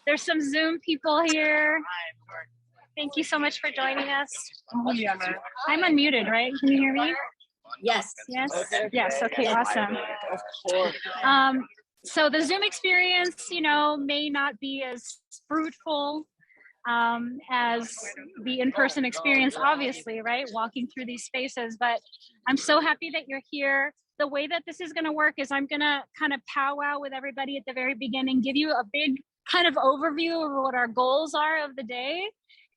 There's some Zoom people here. Thank you so much for joining us. I'm unmuted, right? Can you hear me? Yes. Yes. Yes. Okay. Awesome. So the Zoom experience, you know, may not be as fruitful as the in-person experience, obviously, right? Walking through these spaces, but I'm so happy that you're here. The way that this is going to work is I'm going to kind of powwow with everybody at the very beginning, give you a big kind of overview of what our goals are of the day.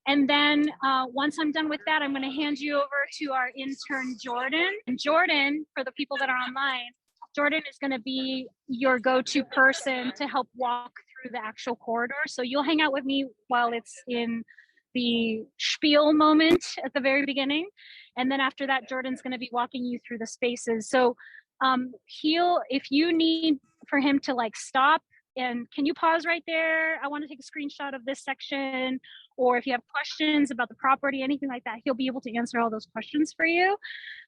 And then once I'm done with that, I'm going to hand you over to our intern, Jordan. And Jordan, for the people that are online, Jordan is going to be your go-to person to help walk through the actual corridor. So you'll hang out with me while it's in the spiel moment at the very beginning. And then after that, Jordan's going to be walking you through the spaces. So if you need for him to like stop and can you pause right there? I want to take a screenshot of this section. Or if you have questions about the property, anything like that, he'll be able to answer all those questions for you.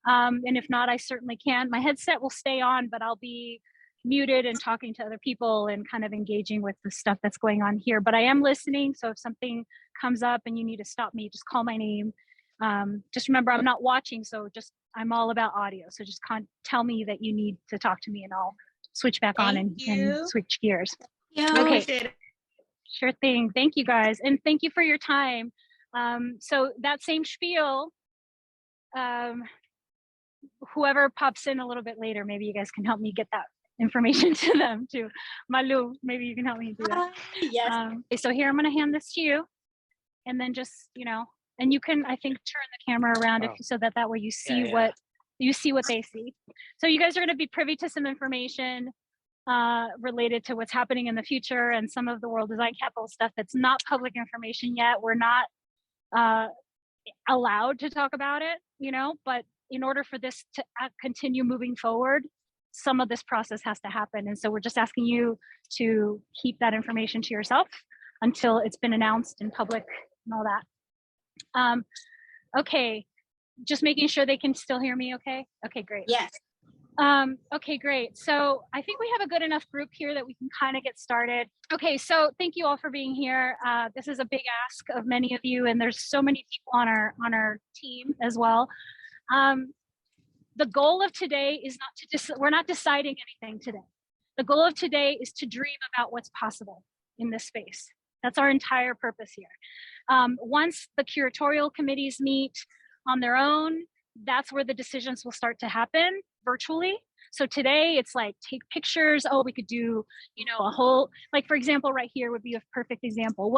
And if not, I certainly can. My headset will stay on, but I'll be muted and talking to other people and kind of engaging with the stuff that's going on here. But I am listening. So if something comes up and you need to stop me, just call my name. Just remember, I'm not watching. So I'm all about audio. So just tell me that you need to talk to me and I'll switch back on and switch gears. Yeah. Okay. Sure thing. Thank you guys. And thank you for your time. So that same spiel, whoever pops in a little bit later, maybe you guys can help me get that information to them too. Malu, maybe you can help me do that. Yes. Okay, so here, I'm going to hand this to you and then just, you know, and you can, I think, turn the camera around so that way you see what they see. So you guys are going to be privy to some information related to what's happening in the future and some of the World Design Capital stuff that's not public information yet. We're not allowed to talk about it, you know, but in order for this to continue moving forward, some of this process has to happen. And so we're just asking you to keep that information to yourself until it's been announced in public and all that. Okay, just making sure they can still hear me okay? Okay, great. Yes. Okay, great. So I think we have a good enough group here that we can kind of get started. Okay, so thank you all for being here. This is a big ask of many of you, and there's so many people on our team as well. The goal of today is we're not deciding anything today. The goal of today is to dream about what's possible in this space. That's our entire purpose here. Once the curatorial committees meet on their own, that's where the decisions will start to happen virtually. So today it's like take pictures. Oh, we could do, you know, a whole, like for example, right here would be a perfect example.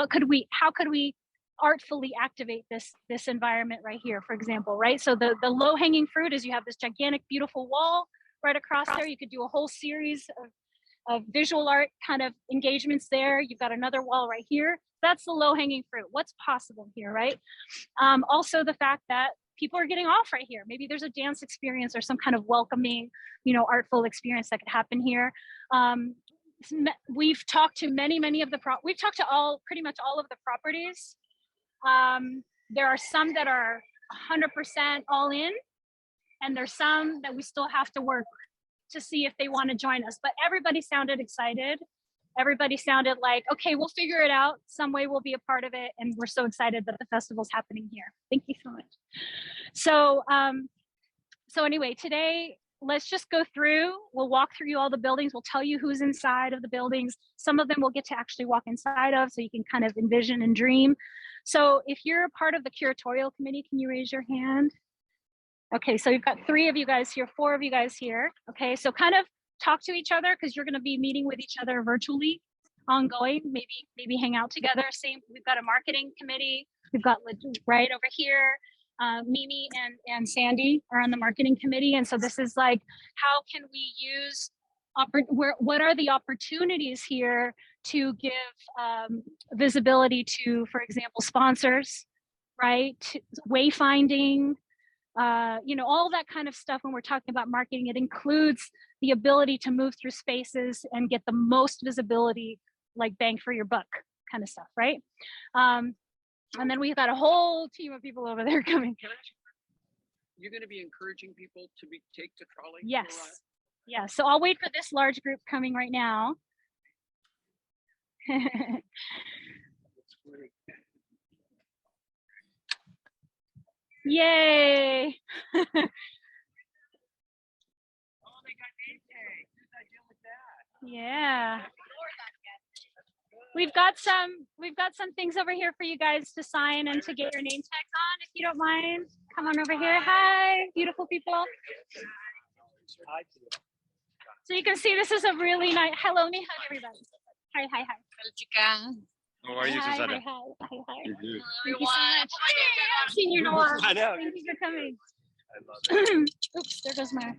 How could we artfully activate this environment right here, for example, right? So the low hanging fruit is you have this gigantic, beautiful wall right across there. You could do a whole series of visual art kind of engagements there. You've got another wall right here. That's the low hanging fruit. What's possible here, right? Also the fact that people are getting off right here. Maybe there's a dance experience or some kind of welcoming, you know, artful experience that could happen here. We've talked to we've talked to pretty much all of the properties. There are some that are 100% all in, and there's some that we still have to work to see if they want to join us. But everybody sounded excited. Everybody sounded like, okay, we'll figure it out. Some way we'll be a part of it. And we're so excited that the festival's happening here. Thank you so much. So anyway, today, let's just go through. We'll walk through all the buildings. We'll tell you who's inside of the buildings. Some of them we'll get to actually walk inside of so you can kind of envision and dream. So if you're a part of the curatorial committee, can you raise your hand? Okay, so you've got 3 of you guys here, 4 of you guys here. Okay, so kind of talk to each other because you're going to be meeting with each other virtually, ongoing. Maybe hang out together. Same. We've got a marketing committee. We've got right over here. Mimi and Sandy are on the marketing committee, and so this is like, how can we use? What are the opportunities here to give visibility to, for example, sponsors, right? Wayfinding. You know, all that kind of stuff. When we're talking about marketing, it includes the ability to move through spaces and get the most visibility, like bang for your buck kind of stuff, right? And then we've got a whole team of people over there coming. You're going to be encouraging people to take the trolley? Yes. Yeah. So I'll wait for this large group coming right now. Yay. Yeah. We've got some things over here for you guys to sign and to get your name tags on, if you don't mind. Come on over here. Hi, beautiful people. So you can see this is a really nice. Hello, me hug everybody. Hi, hi, hi. How are you, Hi, Susana? hi, hi, hi, hi. You're good. Thank you so much. I've seen you, Noah. I know. Thank you for coming. Oops, there goes my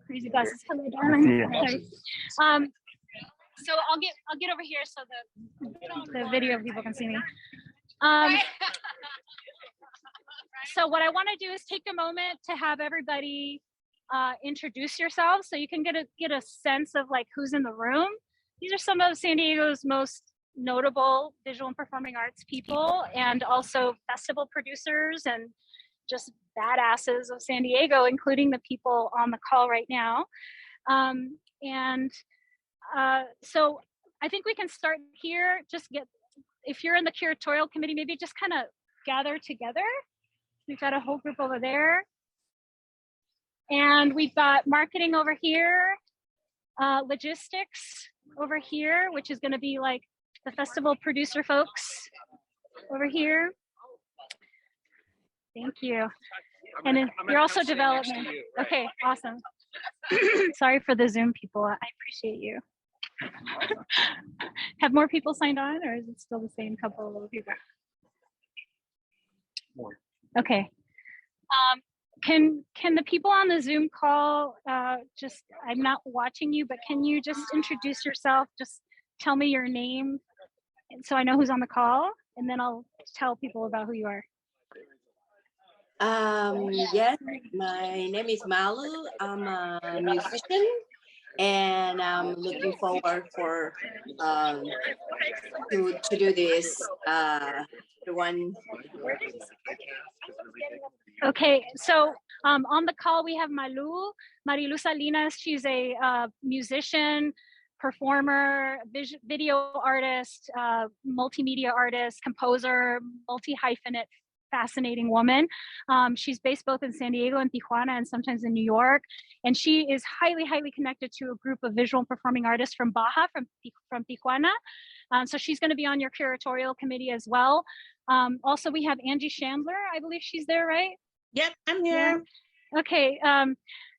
crazy glasses. Hello, darling. Yeah. Sorry. So I'll get over here so the video people can see me. So what I want to do is take a moment to have everybody introduce yourselves so you can get a sense of like who's in the room. These are some of San Diego's most notable visual and performing arts people, and also festival producers and just badasses of San Diego, including the people on the call right now. So I think we can start here. If you're in the curatorial committee, maybe just kind of gather together. We've got a whole group over there. And we've got marketing over here, logistics over here, which is going to be like the festival producer folks over here. Thank you. And then you're also development. Okay, awesome. Sorry for the Zoom people. I appreciate you. Have more people signed on, or is it still the same couple of people? More. Okay. Can the people on the Zoom call just, I'm not watching you, but can you just introduce yourself? Just tell me your name so I know who's on the call, and then I'll tell people about who you are. Yes, my name is Malu. I'm a musician, and I'm looking forward for to do this one. Okay, so on the call we have Marilu Salinas. She's a musician, performer, video artist, multimedia artist, composer, multi-hyphenate, fascinating woman. She's based both in San Diego and Tijuana, and sometimes in New York. And she is highly, highly connected to a group of visual and performing artists from Baja, from Tijuana. So she's going to be on your curatorial committee as well. Also, we have Angie Chandler. I believe she's there, right? Yep, I'm here. Yeah. Okay.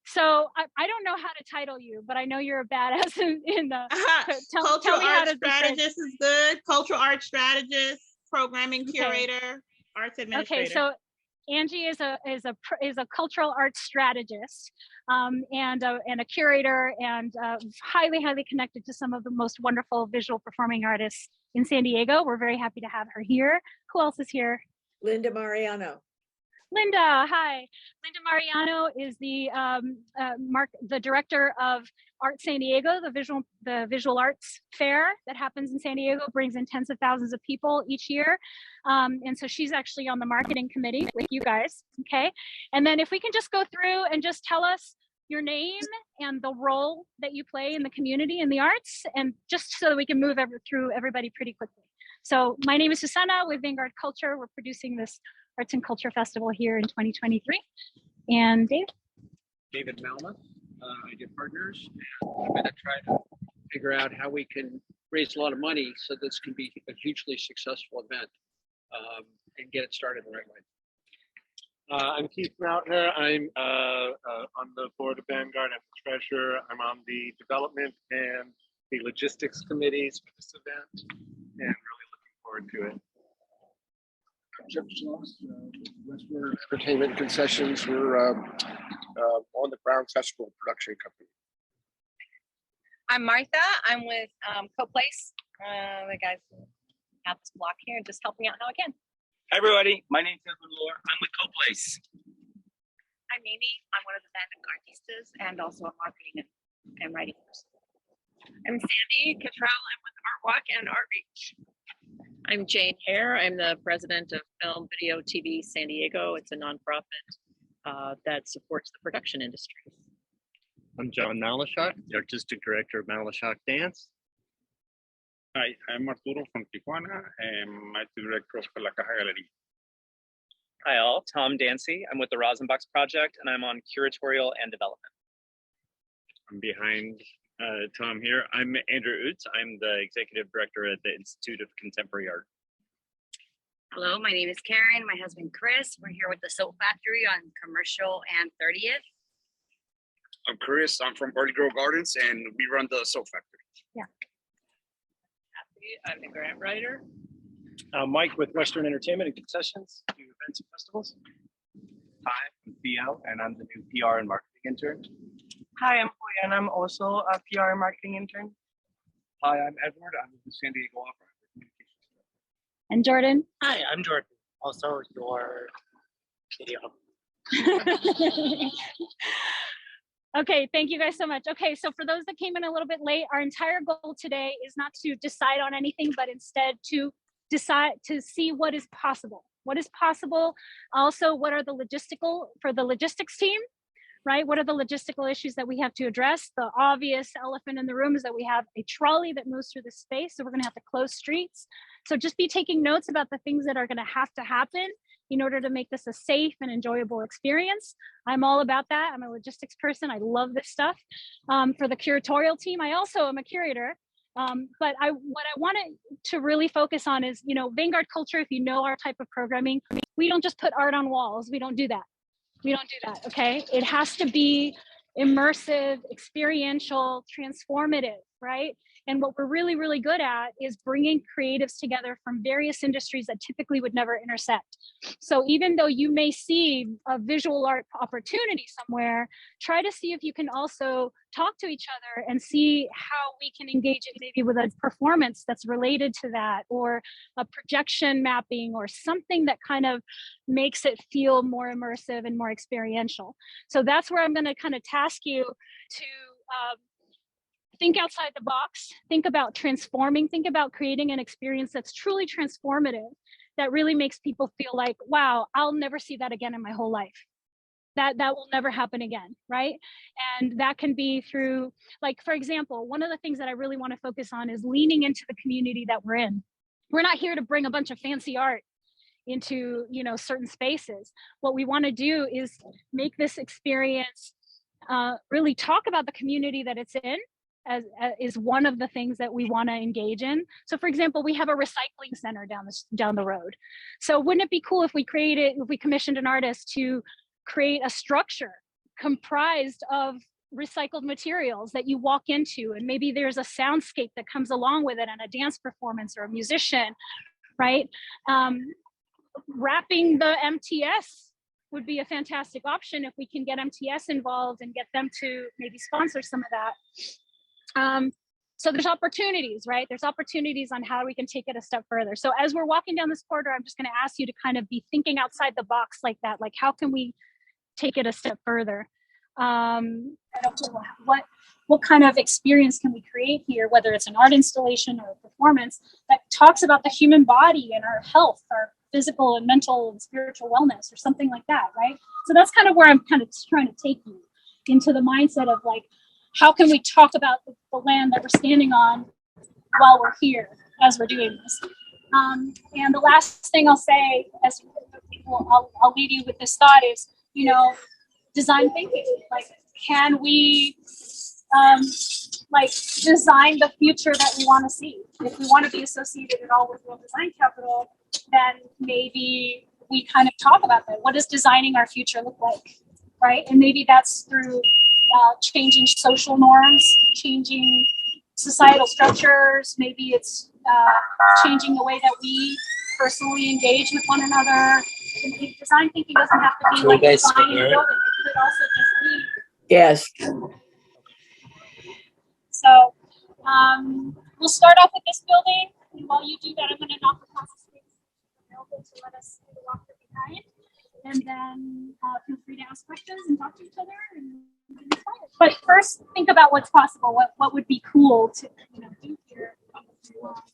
So I don't know how to title you, but I know you're a badass in the cultural arts strategist is good. Cultural arts strategist, programming curator, arts administrator. Okay, so Angie is a cultural arts strategist and a curator, and highly, highly connected to some of the most wonderful visual performing artists in San Diego. We're very happy to have her here. Who else is here? Linda Mariano. Linda, hi. Linda Mariano is the director of Art San Diego, the visual arts fair that happens in San Diego, brings in tens of thousands of people each year. And so she's actually on the marketing committee with you guys, okay? And then if we can just go through and just tell us your name and the role that you play in the community in the arts, and just so that we can move through everybody pretty quickly. So my name is Susana with Vanguard Culture. We're producing this Arts and Culture Festival here in 2023. And Dave? David Malma, Idea Partners. And I'm going to try to figure out how we can raise a lot of money so this can be a hugely successful event and get it started the right way. I'm Keith Moutner. I'm on the board of Vanguard. I'm the treasurer. I'm on the development and the logistics committees for this event, and really looking forward to it. Westward Entertainment Concessions. We're on the Brown Festival production company. I'm Martha. I'm with Co-Place, the guys at this block here, just helping out how I can. Hi everybody, my name's Edwin Lohr. I'm with Co-Place. I'm Amy. I'm one of the band artistas and also a marketing and writing person. I'm Sandy Cottrell. I'm with Art Walk and Art Reach. I'm Jane Hare. I'm the president of Film, Video, TV San Diego. It's a nonprofit that supports the production industry. I'm John Malashak, the artistic director of Malashak Dance. Hi, I'm Arturo from Tijuana, and I'm the director of La Caja Galería. Hi all, Tom Dancy. I'm with the Rosenbachs Project and I'm on curatorial and development. I'm behind Tom here. I'm Andrew Utz. I'm the executive director at the Institute of Contemporary Art. Hello, my name is Karen. My husband Chris. We're here with the Soap Factory on Commercial and 30th. I'm Chris. I'm from Early Grove Gardens, and we run the Soap Factory. Yeah. I'm the grant writer. I'm Mike with Western Entertainment and Concessions, do events and festivals. Hi, I'm Theo, and I'm the new PR and marketing intern. Hi, I'm Hoya, and I'm also a PR and marketing intern. Hi, I'm Edward. I'm with the San Diego Opera. And Jordan? Hi, I'm Jordan, also your video. Okay, thank you guys so much. Okay, so for those that came in a little bit late, our entire goal today is not to decide on anything, but instead to decide to see what is possible. What is possible? Also, what are the logistics team, right? What are the logistical issues that we have to address? The obvious elephant in the room is that we have a trolley that moves through the space, so we're gonna have to close streets. So just be taking notes about the things that are gonna have to happen in order to make this a safe and enjoyable experience. I'm all about that. I'm a logistics person. I love this stuff. For the curatorial team, I also am a curator. But what I wanted to really focus on is, Vanguard culture, if you know our type of programming, we don't just put art on walls. We don't do that. Okay? It has to be immersive, experiential, transformative, right? And what we're really, really good at is bringing creatives together from various industries that typically would never intersect. So even though you may see a visual art opportunity somewhere, try to see if you can also talk to each other and see how we can engage it maybe with a performance that's related to that, or a projection mapping, or something that kind of makes it feel more immersive and more experiential. So that's where I'm going to kind of task you to think outside the box, think about transforming, think about creating an experience that's truly transformative, that really makes people feel like, wow, I'll never see that again in my whole life. That will never happen again, right? And that can be through, like, for example, one of the things that I really want to focus on is leaning into the community that we're in. We're not here to bring a bunch of fancy art into, certain spaces. What we want to do is make this experience really talk about the community that it's in, as is one of the things that we want to engage in. So for example, we have a recycling center down the road. So wouldn't it be cool if we commissioned an artist to create a structure comprised of recycled materials that you walk into, and maybe there's a soundscape that comes along with it, and a dance performance or a musician, right? Wrapping the MTS would be a fantastic option if we can get MTS involved and get them to maybe sponsor some of that. So there's opportunities, right? There's opportunities on how we can take it a step further. So as we're walking down this corridor, I'm just going to ask you to kind of be thinking outside the box like that. Like, how can we take it a step further? What kind of experience can we create here, whether it's an art installation or a performance that talks about the human body and our health, our physical and mental and spiritual wellness, or something like that, right? So that's kind of where I'm kind of trying to take you into the mindset of, like, how can we talk about the land that we're standing on while we're here as we're doing this? And the last thing I'll say, as people, I'll leave you with this thought is, design thinking. Like, can we design the future that we want to see? If we want to be associated at all with World Design Capital, then maybe we kind of talk about that. What does designing our future look like, right? And maybe that's through changing social norms, changing societal structures. Maybe it's changing the way that we personally engage with one another. And design thinking doesn't have to be like designing a building. It could also just be. Yes. So we'll start off with this building. And while you do that, I'm going to knock across the space available to let us do the walkthrough behind. And then feel free to ask questions and talk to each other. But first, think about what's possible. What would be cool to do here?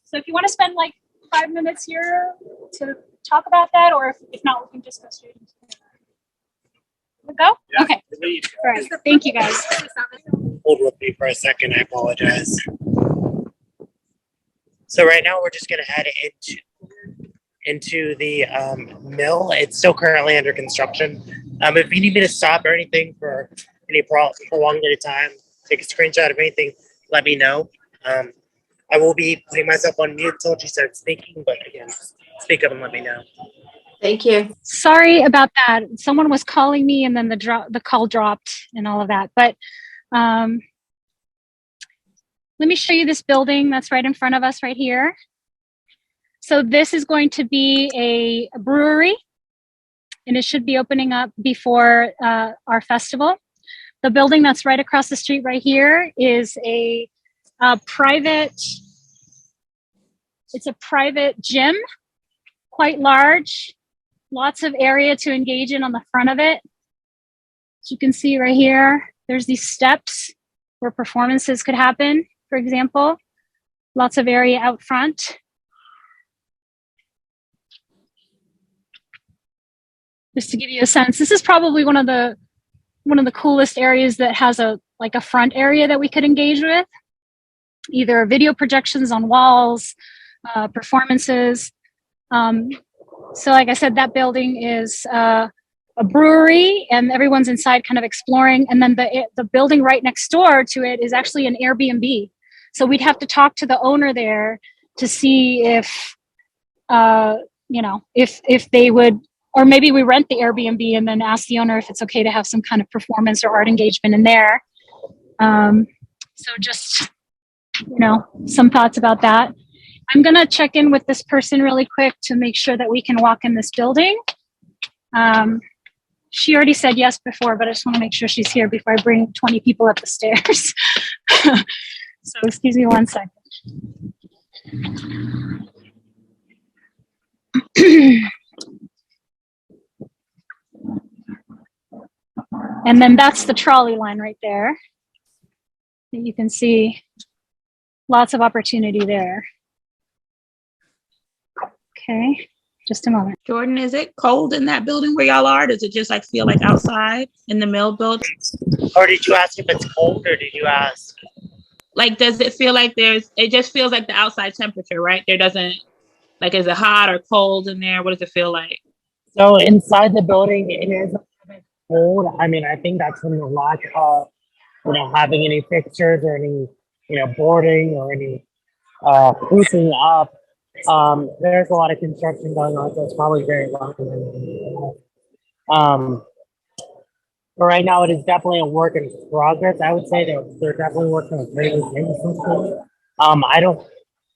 So if you want to spend like 5 minutes here to talk about that, or if not, we can just go straight into it. We'll go? Yeah. Okay. All right. Thank you, guys. Hold with me for a second. I apologize. So right now we're just going to head into the mill. It's still currently under construction. If you need me to stop or anything for any prolonged time, take a screenshot of anything, let me know. I will be putting myself on mute until she starts speaking, but again, speak up and let me know. Thank you. Sorry about that. Someone was calling me and then the call dropped and all of that. But let me show you this building that's right in front of us right here. So this is going to be a brewery, and it should be opening up before our festival. The building that's right across the street right here is a private gym, quite large, lots of area to engage in on the front of it. As you can see right here, there's these steps where performances could happen, for example. Lots of area out front. Just to give you a sense, this is probably one of the coolest areas that has a front area that we could engage with, either video projections on walls, performances. So like I said, that building is a brewery, and everyone's inside kind of exploring. And then the building right next door to it is actually an Airbnb. So we'd have to talk to the owner there to see if they would, or maybe we rent the Airbnb and then ask the owner if it's okay to have some kind of performance or art engagement in there. So just, some thoughts about that. I'm going to check in with this person really quick to make sure that we can walk in this building. She already said yes before, but I just want to make sure she's here before I bring 20 people up the stairs. So excuse me one second. And then that's the trolley line right there. You can see lots of opportunity there. Okay, just a moment. Jordan, is it cold in that building where y'all are? Does it just feel like outside in the mill building? Or did you ask if it's cold, or did you ask? Does it feel like it just feels like the outside temperature, right? There doesn't, is it hot or cold in there? What does it feel like? So inside the building, it is a bit cold. I mean, I think that's from the lack of, having any fixtures or any, boarding or any sprucing up. There's a lot of construction going on, so it's probably very long. But right now, it is definitely a work in progress. I would say that they're definitely working on creating things. I don't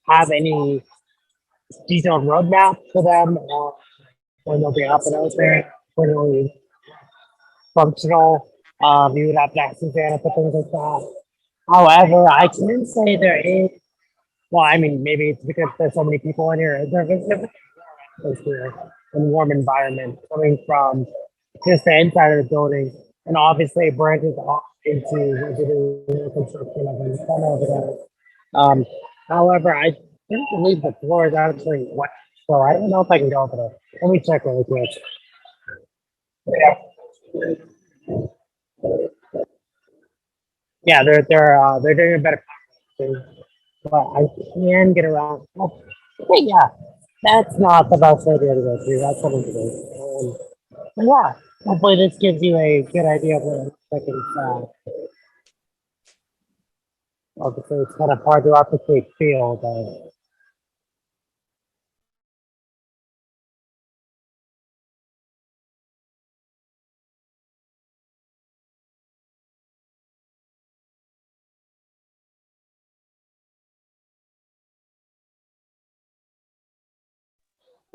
have any detailed roadmap for them when they'll be up and out there, when they'll be functional. You would have to ask Susanna for things like that. However, I can say there is, well, I mean, maybe it's because there's so many people in here. There's a warm environment coming from just the inside of the building, and obviously it branches off into the construction of the center over there. However, I didn't believe the floor is actually wet, so I don't know if I can go over there. Let me check really quick. Yeah, they're doing a better job, but I can get around. Oh, yeah, that's not the best idea to go through. That's what I'm doing. Yeah, hopefully this gives you a good idea of what I'm expecting. Obviously, it's kind of hard to replicate feel, but.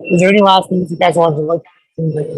Is there any last things you guys want to look at? Seems like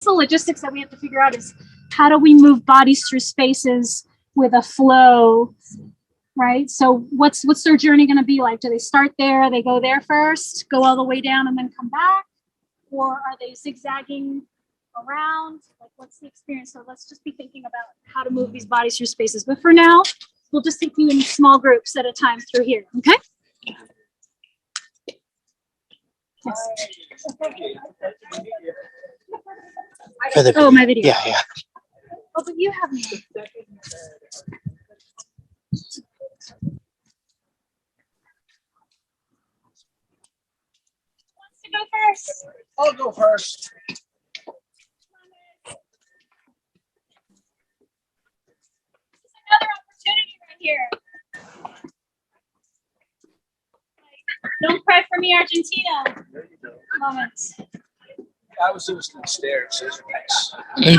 The logistics that we have to figure out is how do we move bodies through spaces with a flow, right? So what's their journey going to be like? Do they start there, they go there first, go all the way down and then come back? Or are they zigzagging around? Like, what's the experience? So let's just be thinking about how to move these bodies through spaces. But for now, we'll just take you in small groups at a time through here, okay? Yes. Oh, my video. Yeah, yeah. Oh, but you have me. Wants to go first? I'll go first. Another opportunity right here. Don't cry for me, Argentina. Moment. I was just on the stairs. Those are nice. You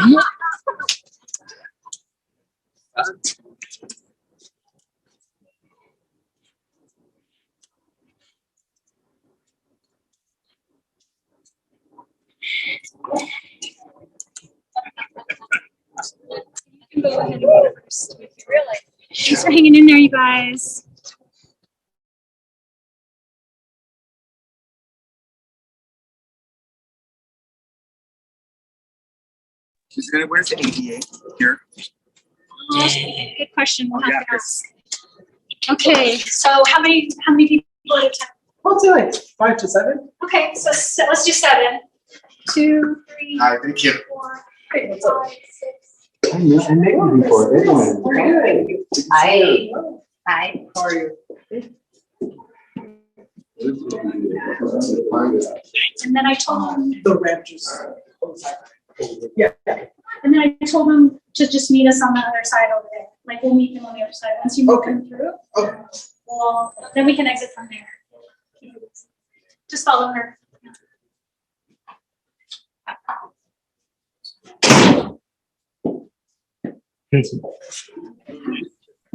can go ahead and go first. Really? Thanks for hanging in there, you guys. Where's the ADA here? Good question. We'll have to ask. Okay, so how many people at a time? We'll do it. 5 to 7. Okay, so let's do 7. 2, 3, Hi, thank you. 4, 5, 6. I met you before. Hi. Hi. How are you? And then I told them, The ranches. Yeah. and then I told them to just meet us on the other side over there. Like, we'll meet them on the other side. Once you move them through, well, then we can exit from there. Just follow her.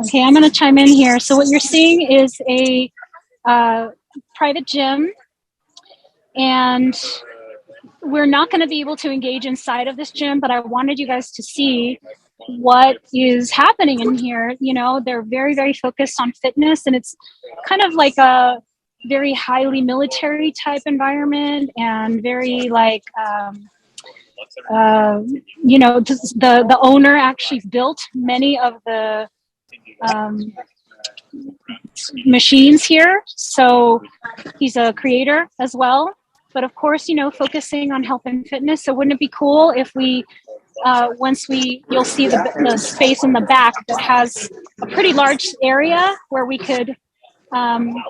Okay, I'm going to chime in here. So what you're seeing is a private gym, and we're not going to be able to engage inside of this gym, but I wanted you guys to see what is happening in here. You know, they're very, very focused on fitness, and it's kind of like a very highly military type environment, and very like, you know, the owner actually built many of the machines here. So he's a creator as well. But of course, you know, focusing on health and fitness. So wouldn't it be cool if we, you'll see the space in the back that has a pretty large area where we could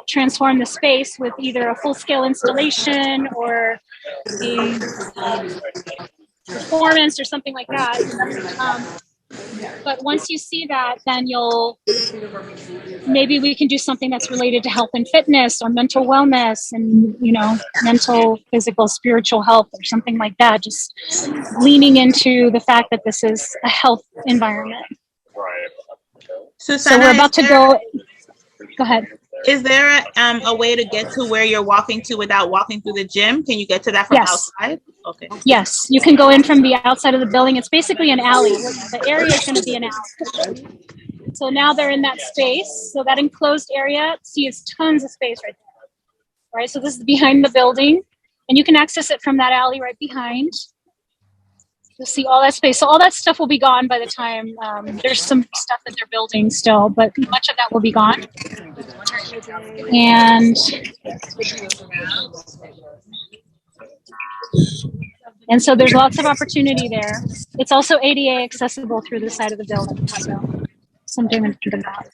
transform the space with either a full-scale installation or a performance or something like that. But once you see that, then maybe we can do something that's related to health and fitness or mental wellness and, you know, mental, physical, spiritual health or something like that. Just leaning into the fact that this is a health environment. So we're about to go ahead. Is there a way to get to where you're walking to without walking through the gym? Can you get to that from outside? Okay. Yes, you can go in from the outside of the building. It's basically an alley. The area is going to be an alley. So now they're in that space. So that enclosed area, see, it's tons of space right there. Right, so this is behind the building, and you can access it from that alley right behind. You'll see all that space. So all that stuff will be gone by the time, there's some stuff that they're building still, but much of that will be gone. And so there's lots of opportunity there. It's also ADA accessible through the side of the building. So something to think about.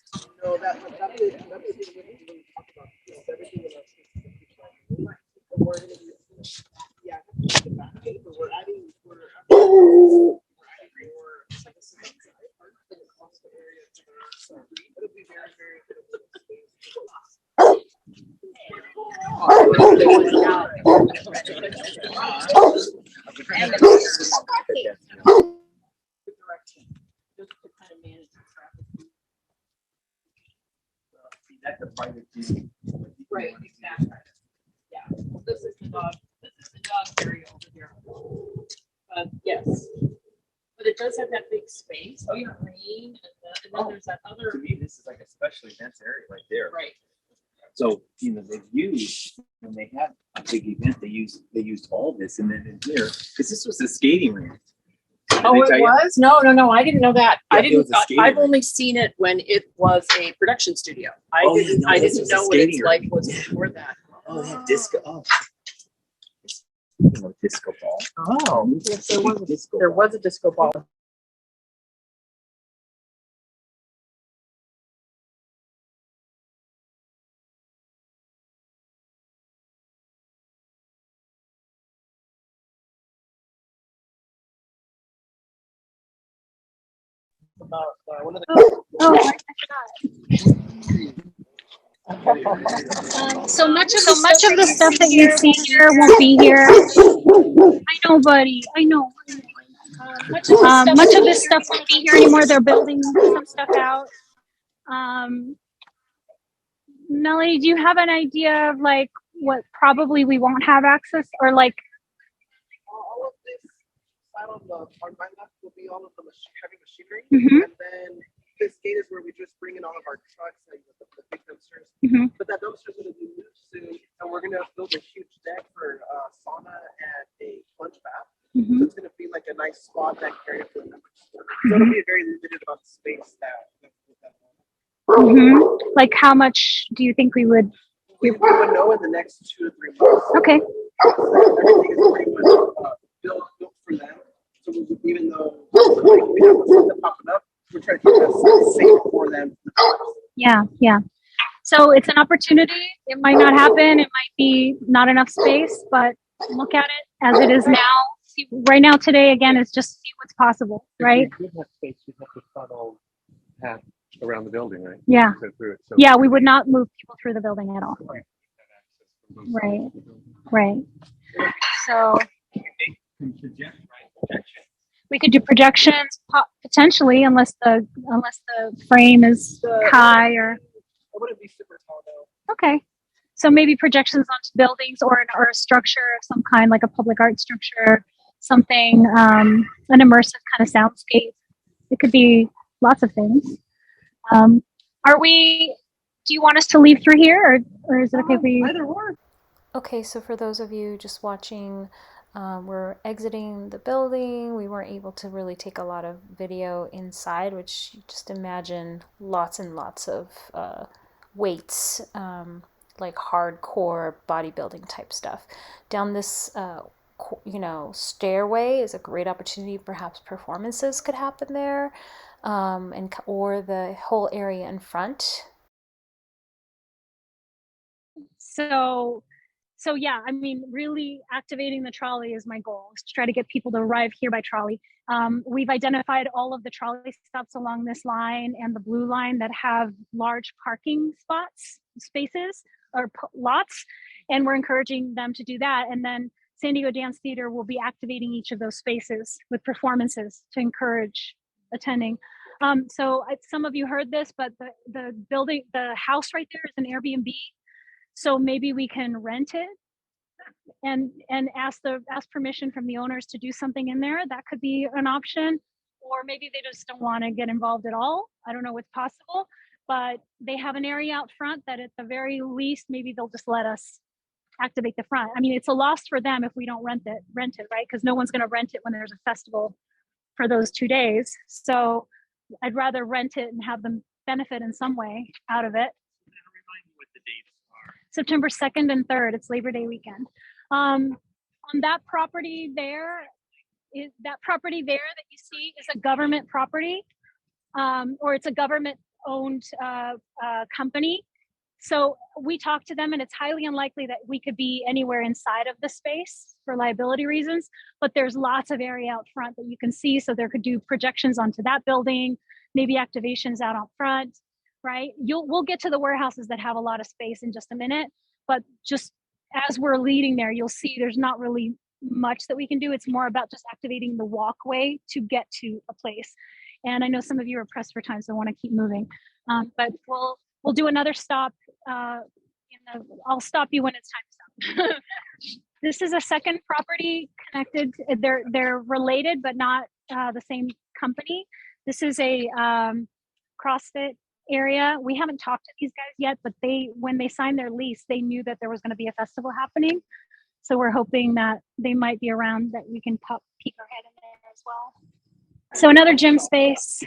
Right, exactly. Yeah, well, this is the dog area over here. But yes, but it does have that big space. Oh, yeah, green, and then there's that other. To me, this is like a special events area right there. Right. So, you know, they've used, when they had a big event, they used all this, and then in here, because this was a skating rink. Oh, it was? No, I didn't know that. Yeah, I it didn't. was a skating I've rink. only seen it when it was a production studio. I didn't know what its life was before that. Oh, they had disco. Oh, you know, disco ball. Oh, yes, there was a disco ball. About one of the. So much of the stuff that you see here won't be here. I know, buddy. I know. Much of this stuff won't be here anymore. They're building some stuff out. Melanie, do you have an idea of like what probably we won't have access, or like? All of this side on my left will be all of the heavy machinery, Mhm. and then this gate is where we just bring in all of our trucks, like the big dumpsters. Mhm. But that dumpster is going to be moved soon, and we're going to build a huge deck for sauna and a plunge bath. Mhm. So it's going to be like a nice spa deck area for the members. So it'll be very limited about the space that. Mhm. Like, how much do you think we would? We would know in the next 2 to 3 months. Okay. Everything is pretty much built for them. So even though we have something popping up, we're trying to keep that safe for them. Yeah. So it's an opportunity. It might not happen. It might be not enough space, but look at it as it is now. See, right now, today, again, is just see what's possible, right? If we did have space, we'd have to funnel path around the building, right? Yeah. Go through it. So Yeah, we would not move people through the building at all. Right. So we could do projections potentially, unless the frame is high or. It wouldn't be super tall though. Okay. So maybe projections onto buildings or a structure of some kind, like a public art structure, something, an immersive kind of soundscape. It could be lots of things. Do you want us to leave through here, or is it okay if we? Either or. Okay, so for those of you just watching, we're exiting the building. We weren't able to really take a lot of video inside, which you just imagine lots and lots of weights, like hardcore bodybuilding type stuff. Down this, stairway is a great opportunity. Perhaps performances could happen there, or the whole area in front. So yeah, I mean, really activating the trolley is my goal, is to try to get people to arrive here by trolley. We've identified all of the trolley stops along this line and the blue line that have large parking spaces or lots, and we're encouraging them to do that. And then San Diego Dance Theater will be activating each of those spaces with performances to encourage attending. So some of you heard this, but the house right there is an Airbnb. So maybe we can rent it and ask permission from the owners to do something in there. That could be an option. Or maybe they just don't want to get involved at all. I don't know what's possible, but they have an area out front that at the very least, maybe they'll just let us activate the front. I mean, it's a loss for them if we don't rent it, right? Because no one's going to rent it when there's a festival for those 2 days. So I'd rather rent it and have them benefit in some way out of it. September 2nd and 3rd. It's Labor Day weekend. On that property there, that you see is a government property, or it's a government-owned company. So we talked to them, and it's highly unlikely that we could be anywhere inside of the space for liability reasons. But there's lots of area out front that you can see, so there could do projections onto that building, maybe activations out front. Right? We'll get to the warehouses that have a lot of space in just a minute, but just as we're leading there, you'll see there's not really much that we can do. It's more about just activating the walkway to get to a place. And I know some of you are pressed for time, so I want to keep moving. But we'll do another stop. I'll stop you when it's time to stop. This is a second property connected. They're related, but not the same company. This is a CrossFit area. We haven't talked to these guys yet, but when they signed their lease, they knew that there was going to be a festival happening. So we're hoping that they might be around, that we can peek our head in there as well. So another gym space.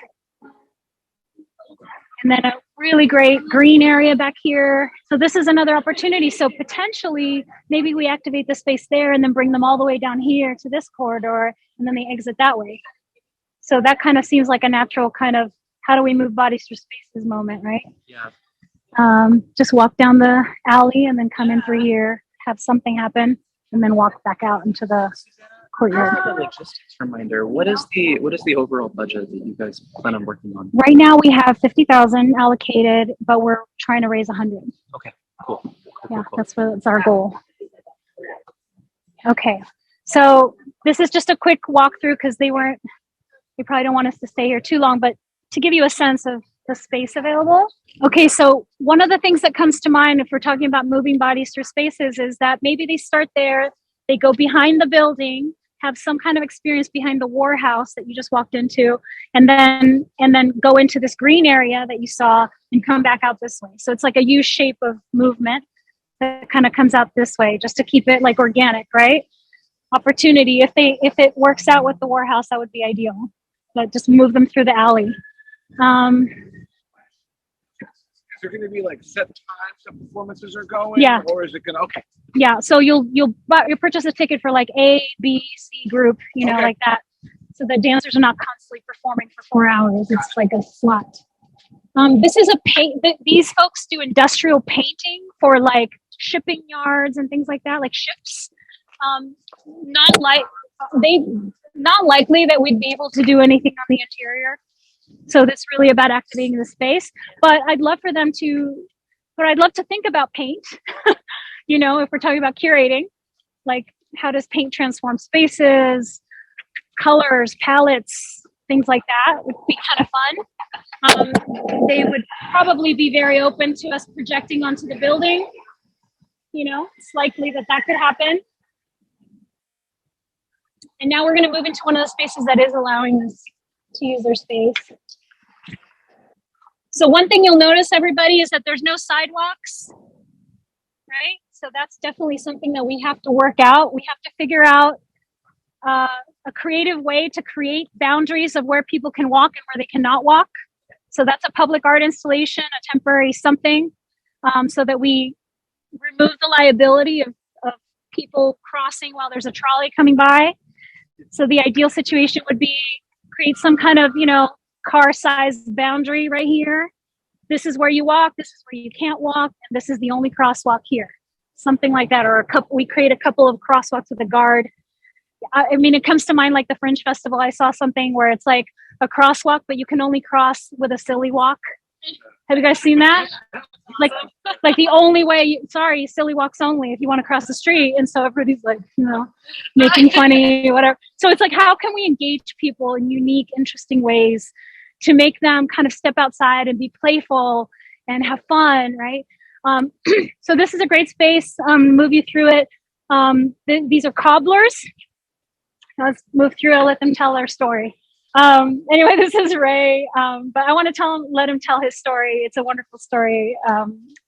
And then a really great green area back here. So this is another opportunity. So potentially, maybe we activate the space there and then bring them all the way down here to this corridor, and then they exit that way. So that kind of seems like a natural kind of, how do we move bodies through spaces moment, right? Yeah. Just walk down the alley and then come in through here, have something happen, and then walk back out into the courtyard. A logistics reminder. What is the overall budget that you guys plan on working on? Right now we have 50,000 allocated, but we're trying to raise 100. Okay, cool. Yeah, that's our goal. Okay, so this is just a quick walkthrough because they probably don't want us to stay here too long, but to give you a sense of the space available. Okay, so one of the things that comes to mind if we're talking about moving bodies through spaces is that maybe they start there, they go behind the building, have some kind of experience behind the war house that you just walked into, and then go into this green area that you saw and come back out this way. So it's like a U shape of movement that kind of comes out this way, just to keep it like organic, right? Opportunity. If it works out with the war house, that would be ideal. But just move them through the alley. Is there going to be like set times that performances are going? Yeah. Or is it going to, okay. Yeah, so you'll purchase a ticket for like A, B, C group, okay, like that. So the dancers are not constantly performing for 4 hours. It's like a slot. This is a paint. These folks do industrial painting for like shipping yards and things like that, like ships. Not likely that we'd be able to do anything on the interior. So this is really about activating the space. But I'd love to think about paint. If we're talking about curating, like how does paint transform spaces, colors, palettes, things like that would be kind of fun. They would probably be very open to us projecting onto the building. It's likely that could happen. And now we're going to move into one of the spaces that is allowing us to use their space. So one thing you'll notice, everybody, is that there's no sidewalks, right? So that's definitely something that we have to work out. We have to figure out a creative way to create boundaries of where people can walk and where they cannot walk. So that's a public art installation, a temporary something, so that we remove the liability of people crossing while there's a trolley coming by. So the ideal situation would be create some kind of, car-sized boundary right here. This is where you walk, this is where you can't walk, and this is the only crosswalk here. Something like that, or we create a couple of crosswalks with a guard. I mean, it comes to mind like the Fringe Festival. I saw something where it's like a crosswalk, but you can only cross with a silly walk. Have you guys seen that? Like the only way, silly walks only if you want to cross the street. And so everybody's like, making funny, whatever. So it's like, how can we engage people in unique, interesting ways to make them kind of step outside and be playful and have fun, right? So this is a great space. Move you through it. These are cobblers. Let's move through. I'll let them tell their story. Anyway, this is Ray, but I want to let him tell his story. It's a wonderful story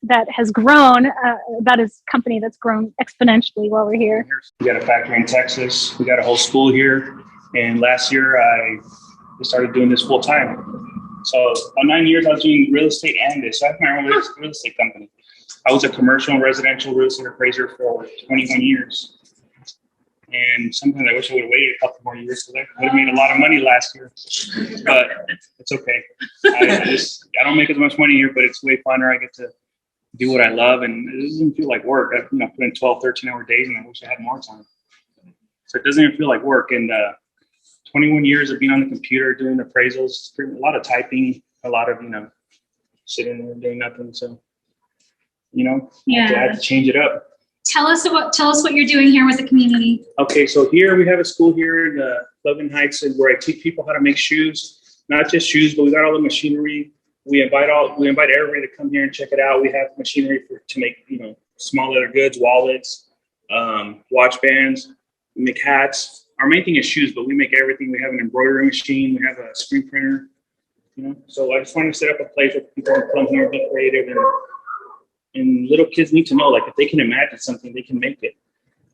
that has grown, about his company that's grown exponentially while we're here. We got a factory in Texas. We got a whole school here. And last year, I started doing this full time. So about 9 years, I was doing real estate and this. So I have my own real estate company. I was a commercial and residential real estate appraiser for 21 years. And sometimes I wish I would have waited a couple more years because I would have made a lot of money last year. But it's okay. I don't make as much money here, but it's way funner. I get to do what I love, and it doesn't feel like work. I put in 12, 13-hour days, and I wish I had more time. So it doesn't even feel like work. And 21 years of being on the computer, doing appraisals, a lot of typing, a lot of, sitting there doing nothing. So, I had to change it up. Tell us what you're doing here with the community. Okay, so here we have a school here in Logan Heights, where I teach people how to make shoes. Not just shoes, but we got all the machinery. We invite everybody to come here and check it out. We have machinery to make small leather goods, wallets, watch bands. We make hats. our main thing is shoes, but we make everything. We have an embroidery machine. We have a screen printer. You know, so I just want to set up a place where people can come here and be creative, and little kids need to know, like, if they can imagine something, they can make it.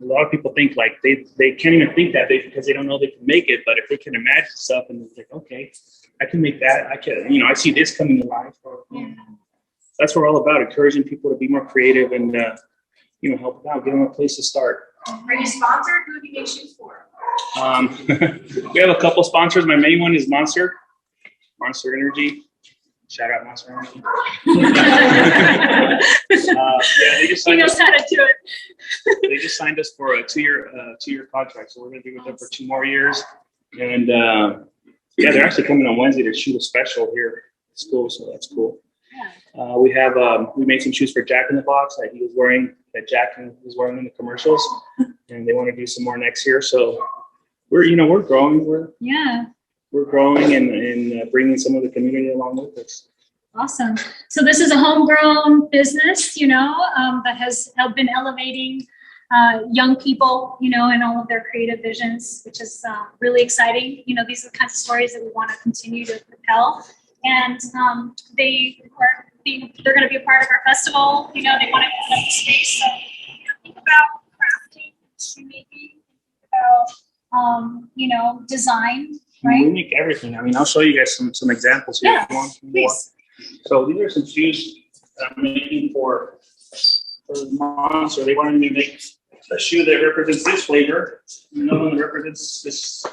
A lot of people think like they can't even think that because they don't know they can make it. But if they can imagine stuff and they're like, okay, I can make that. I can, you know, I see this coming to life. That's what we're all about, encouraging people to be more creative and, you know, help them out, give them a place to start. Are you sponsored? Who do you make shoes for? We have a couple sponsors. My main one is Monster Energy. Shout out Monster Energy. Yeah, they just signed us. They just signed us for a two-year contract, so we're going to be with them for 2 more years. And yeah, they're actually coming on Wednesday to shoot a special here at school, so that's cool. We made some shoes for Jack in the Box that Jack was wearing in the commercials, and they want to do some more next year. So we're growing. We're growing and bringing some of the community along with us. Awesome. So this is a homegrown business, that has been elevating young people, in all of their creative visions, which is really exciting. These are the kinds of stories that we want to continue to propel. And they're going to be a part of our festival. They want to open up the space. So think about crafting, shoemaking, about design. Right. We make everything. I mean, I'll show you guys some examples here. Yeah, if you want. Please. So these are some shoes that I'm making for Monster. They wanted me to make a shoe that represents this flavor, another one that represents this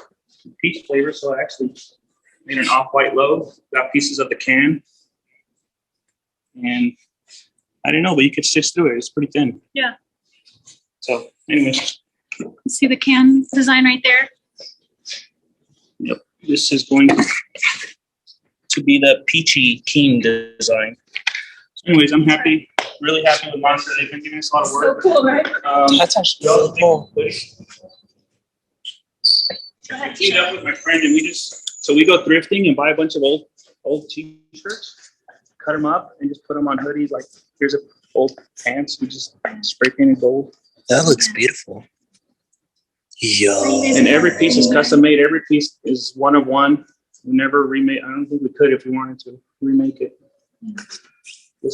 peach flavor. So I actually made an off-white logo, got pieces of the can. And I didn't know, but you could stitch through it. It's pretty thin. Yeah. So anyway. See the can design right there? Yep, this is going to be the peachy keen design. So anyways, I'm really happy with Monster. They've been giving us a lot of work. So cool, right? That's actually really cool. I teamed up with my friend, and we go thrifting and buy a bunch of old t-shirts, cut them up, and just put them on hoodies. Like, here's a old pants. We just spray painted gold. That looks beautiful. Yo. And every piece is custom made. Every piece is one of one. We never remake. I don't think we could if we wanted to remake it.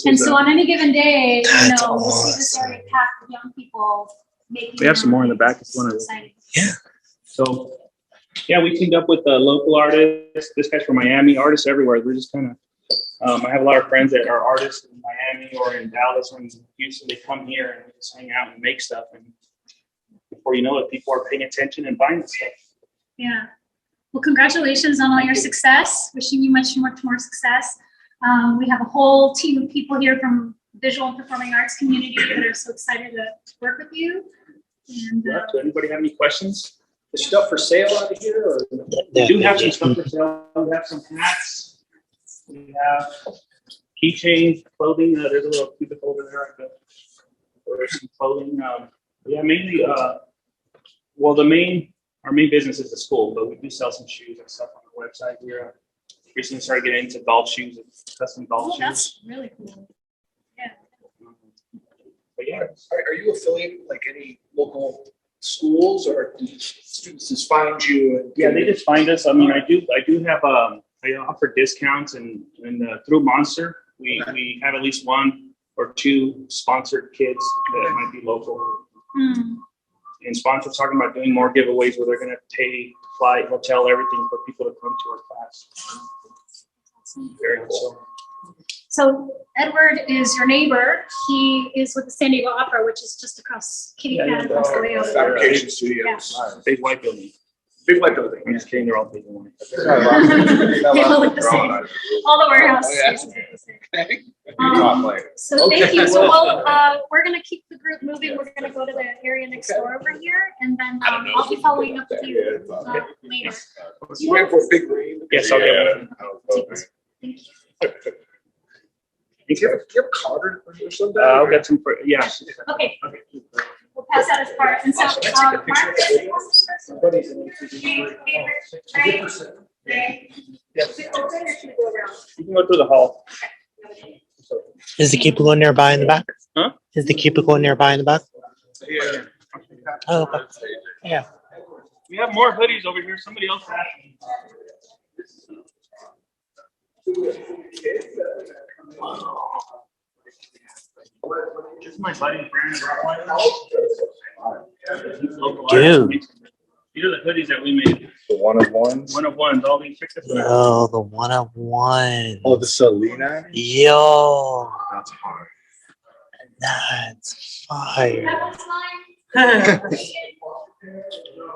And so on any given day, That's we'll see this area packed with young people making. We have some more in the back if you want to. Yeah. So, yeah, we teamed up with local artists. This guy's from Miami. Artists everywhere. We're just kind of. I have a lot of friends that are artists in Miami or in Dallas or in Houston. They come here and we just hang out and make stuff. And before you know it, people are paying attention and buying stuff. Yeah. Well, congratulations on all your success. Wishing you much more success. We have a whole team of people here from visual and performing arts community that are so excited to work with you. And do anybody have any questions? Is stuff for sale out of here? Or we do have some stuff for sale. We have some hats. We have keychains, clothing. There's a little cubicle over there. Or some clothing. Yeah, mainly. Our main business is the school, but we do sell some shoes and stuff on the website. We're recently started getting into golf shoes and custom golf shoes. That's really cool. Yeah. But yeah. Are you affiliated with like any local schools, or do students just find you? And yeah, they just find us. I mean, I do have I offer discounts and through Monster, we have at least 1 or 2 sponsored kids that might be local. And sponsors talking about doing more giveaways where they're going to pay flight, hotel, everything for people to come to our class. Very cool. So Edward is your neighbor. He is with the San Diego Opera, which is just across Kitty Cat, across the way over there. Fabrication studios. Yeah. Big white building. Big white building. I'm just kidding. They're all big and white. They all look the same. All the warehouses. So thank you. So we're going to keep the group moving. We're going to go to the area next door over here, and then I'll be following up with you later. You ran for a big green? Yes, I'll get one. Thank you. Do you have a card or something? I'll get some for, yeah. Okay. We'll pass out his card. And so, Mark, you can go through the hall. Is the cubicle nearby in the back? Huh? Is the cubicle nearby in the back? Yeah. Oh, okay. Yeah. We have more hoodies over here. Somebody else asked. This is my buddy Brandon. Dude. These are the hoodies that we made. The one of ones. One of ones. All these pictures. Yo, the one of one. Oh, the Selena. Yo, That's hard. that's fire.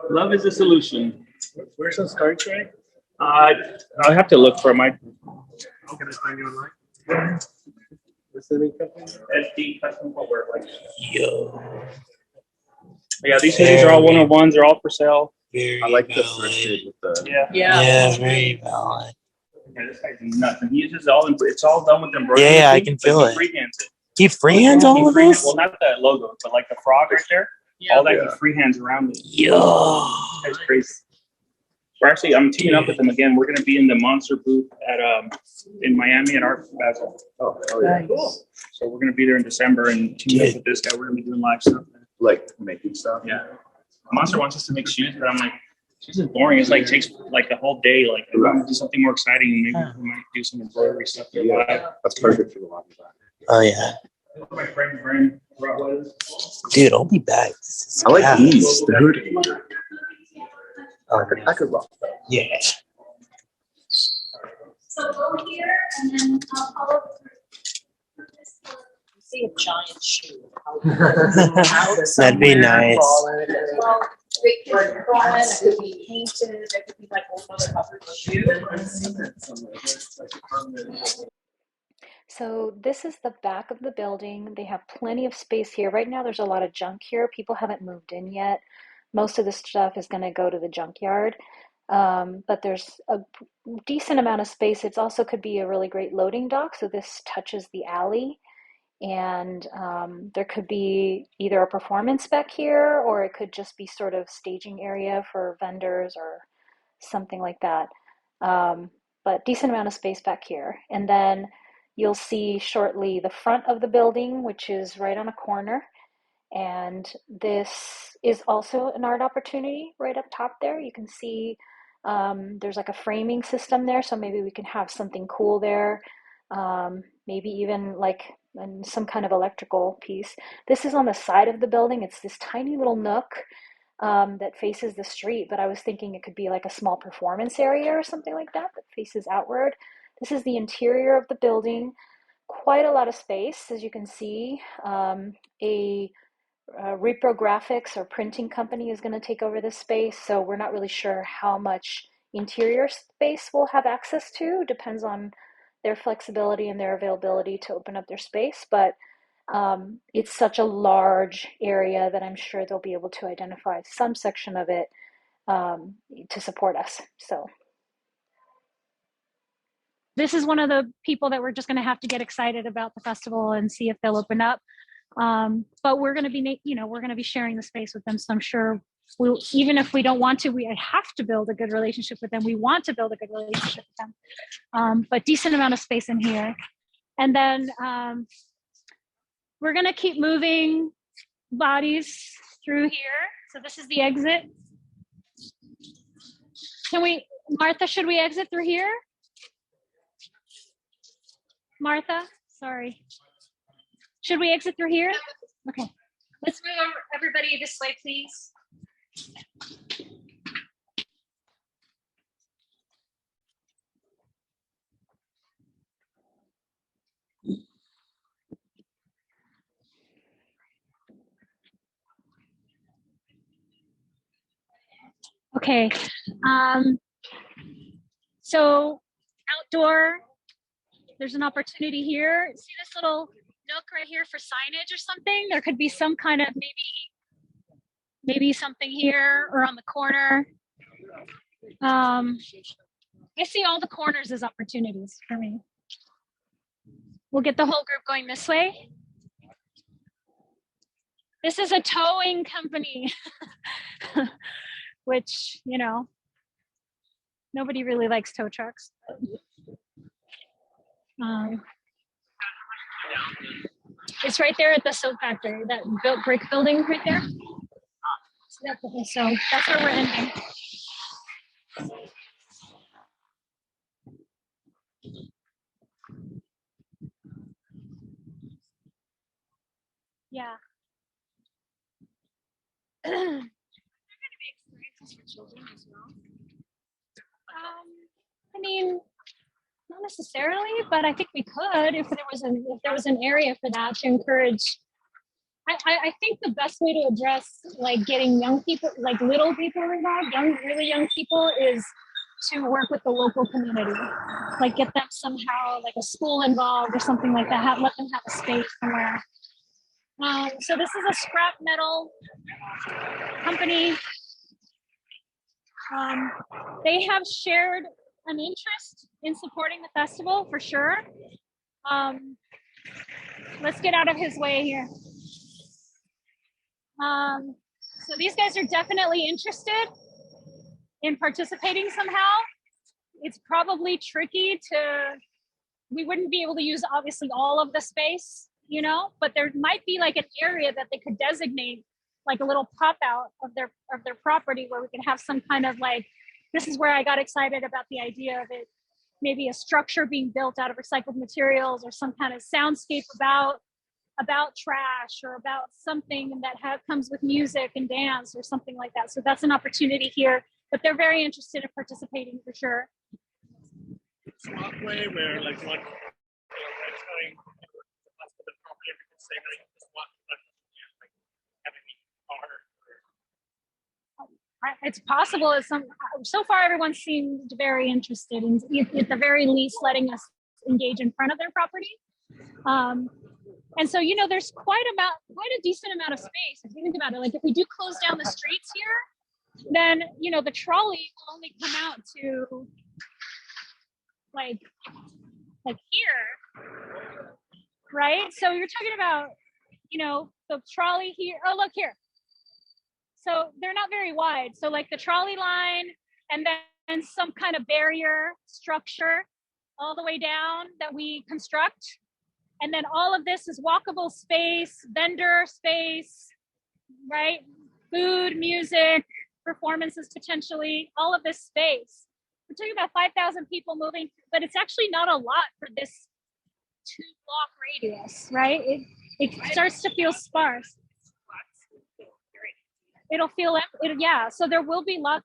Love is a solution. Where's the Star Trek? I'll have to look for my. Can I find you online? What's the name company? SD Custom Footwear. Yo. Yeah, these hoodies are all one of ones. They're all for sale. I like the thrifted with the. Yeah, very valid. Yeah, this guy's nuts, and he uses all. It's all done with embroidery. Yeah, I can feel it. He freehands it. He freehands all of this? Well, not the logo, but like the frog right there. All that he freehands around it. Yo, that's crazy. We're actually, I'm teaming up with him again. We're going to be in the Monster booth at in Miami at Art Basel. Oh yeah. Cool. So we're going to be there in December and teaming up with this guy. We're going to be doing live stuff. Like making stuff. Yeah. Monster wants us to make shoes, but I'm like, shoes is boring. It's like takes like the whole day. Like I want to do something more exciting, and maybe we might do some embroidery stuff. Yeah, that's perfect for the lobby. oh yeah. My friend Brandon Rottweilers. Dude, I'll be back. I like these. The hoodie. I could rock that. Yeah. So go here and then I'll follow See a giant shoe. That'd be nice. Well, it could go on, it could be painted, it could be like a whole other covered shoe. So this is the back of the building. They have plenty of space here. Right now there's a lot of junk here. People haven't moved in yet. Most of the stuff is going to go to the junkyard. But there's a decent amount of space. It also could be a really great loading dock. So this touches the alley. And there could be either a performance back here, or it could just be sort of staging area for vendors or something like that. But decent amount of space back here. And then you'll see shortly the front of the building, which is right on a corner. And this is also an art opportunity right up top there. You can see there's like a framing system there. So maybe we can have something cool there. Maybe even like some kind of electrical piece. This is on the side of the building. It's this tiny little nook that faces the street, but I was thinking it could be like a small performance area or something like that that faces outward. This is the interior of the building. Quite a lot of space, as you can see. A reprographics or printing company is going to take over this space, so we're not really sure how much interior space we'll have access to. Depends on their flexibility and their availability to open up their space, but it's such a large area that I'm sure they'll be able to identify some section of it to support us. So this is one of the people that we're just going to have to get excited about the festival and see if they'll open up. But we're going to be, we're going to be sharing the space with them. So I'm sure we'll, even if we don't want to, we have to build a good relationship with them. We want to build a good relationship with them. But decent amount of space in here. And then we're going to keep moving bodies through here. So this is the exit. Martha, should we exit through here? Martha, sorry. Should we exit through here? Okay. Let's move everybody this way, please. Okay. So outdoor, there's an opportunity here. See this little nook right here for signage or something? There could be some kind of maybe something here or on the corner. I see all the corners as opportunities for me. We'll get the whole group going this way. This is a towing company, which, nobody really likes tow trucks. It's right there at the soap factory, that brick building right there. So that's where we're ending. Yeah. I mean, not necessarily, but I think we could if there was an area for that to encourage. I think the best way to address like getting young people, like little people involved, really young people, is to work with the local community. Like get them somehow, like a school involved or something like that. Let them have a space somewhere. So this is a scrap metal company. They have shared an interest in supporting the festival for sure. Let's get out of his way here. So these guys are definitely interested in participating somehow. It's probably tricky we wouldn't be able to use obviously all of the space, you know, but there might be like an area that they could designate like a little pop out of their property where we could have some kind of like, this is where I got excited about the idea of it, maybe a structure being built out of recycled materials or some kind of soundscape about trash or about something that comes with music and dance or something like that. So that's an opportunity here, but they're very interested in participating for sure. Walkway where like one going the property and people say no, you just walk like having a car. It's possible. So far everyone seemed very interested in, at the very least, letting us engage in front of their property. And so, you know, there's quite a decent amount of space. If you think about it, like if we do close down the streets here, then, you know, the trolley will only come out to like here, right? So you're talking about, you know, the trolley here. Oh, look here. So they're not very wide. So like the trolley line and then some kind of barrier structure all the way down that we construct. And then all of this is walkable space, vendor space, right? Food, music, performances potentially, all of this space. We're talking about 5,000 people moving, but it's actually not a lot for this 2-block radius, right? It starts to feel sparse. It'll feel, yeah, so there will be lots.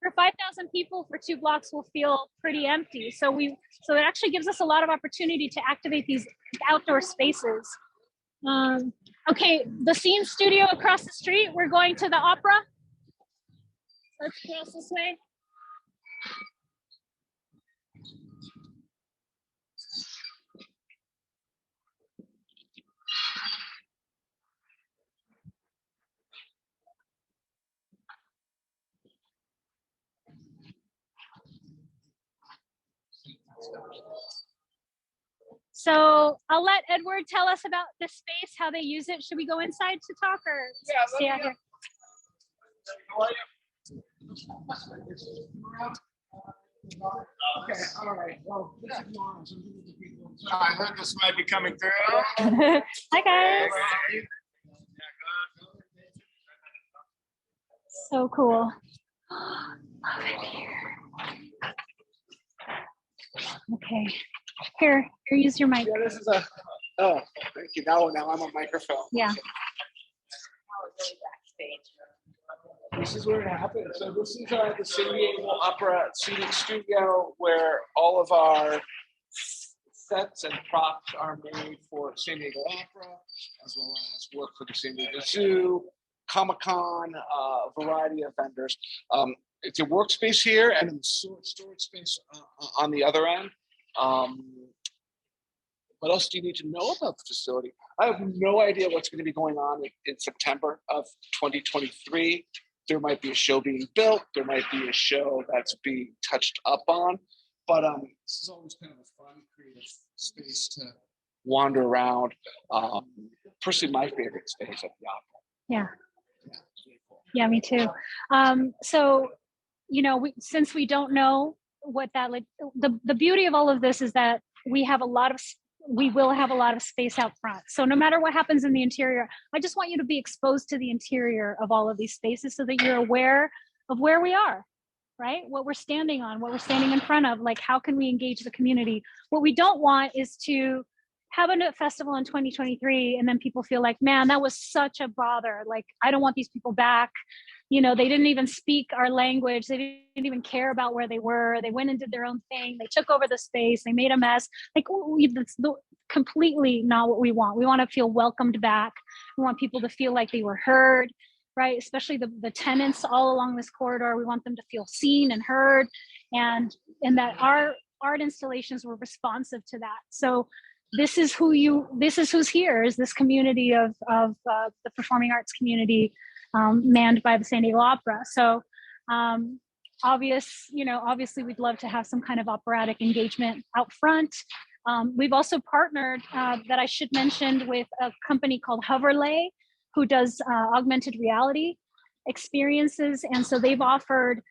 For 5,000 people, for 2 blocks will feel pretty empty. So it actually gives us a lot of opportunity to activate these outdoor spaces. Okay, the Scene Studio across the street, we're going to the opera. Let's cross this way. So I'll let Edward tell us about this space, how they use it. Should we go inside to talk or stay out here? Okay, all right. Well, this is Lauren. I heard this might be coming through. Hi, guys. So cool. Love it here. Okay. Here, use your mic. Yeah, this is oh, thank you. Now I'm on microphone. Yeah. This is where it happened. So this is the San Diego Opera seating studio where all of our sets and props are made for San Diego Opera, as well as work for the San Diego Zoo, Comic-Con, a variety of vendors. It's a workspace here and a storage space on the other end. What else do you need to know about the facility? I have no idea what's going to be going on in September of 2023. There might be a show being built. There might be a show that's being touched up on. But this is always kind of a fun, creative space to wander around. Personally, my favorite space at the opera. Yeah. Yeah, me too. So, you know, since we don't know what that, like, the beauty of all of this is that we have a lot of we will have a lot of space out front. So no matter what happens in the interior, I just want you to be exposed to the interior of all of these spaces so that you're aware of where we are, right? What we're standing on, what we're standing in front of, like how can we engage the community? What we don't want is to have a festival in 2023 and then people feel like, man, that was such a bother. Like, I don't want these people back. You know, they didn't even speak our language. They didn't even care about where they were. They went and did their own thing. They took over the space. They made a mess. Like, that's completely not what we want. We want to feel welcomed back. We want people to feel like they were heard, right? Especially the tenants all along this corridor. We want them to feel seen and heard, and that our art installations were responsive to that. So this is who's here, is this community of the performing arts community, manned by the San Diego Opera. So obviously we'd love to have some kind of operatic engagement out front. We've also partnered, that I should mention, with a company called Hoverlay, who does augmented reality experiences. And so they've offered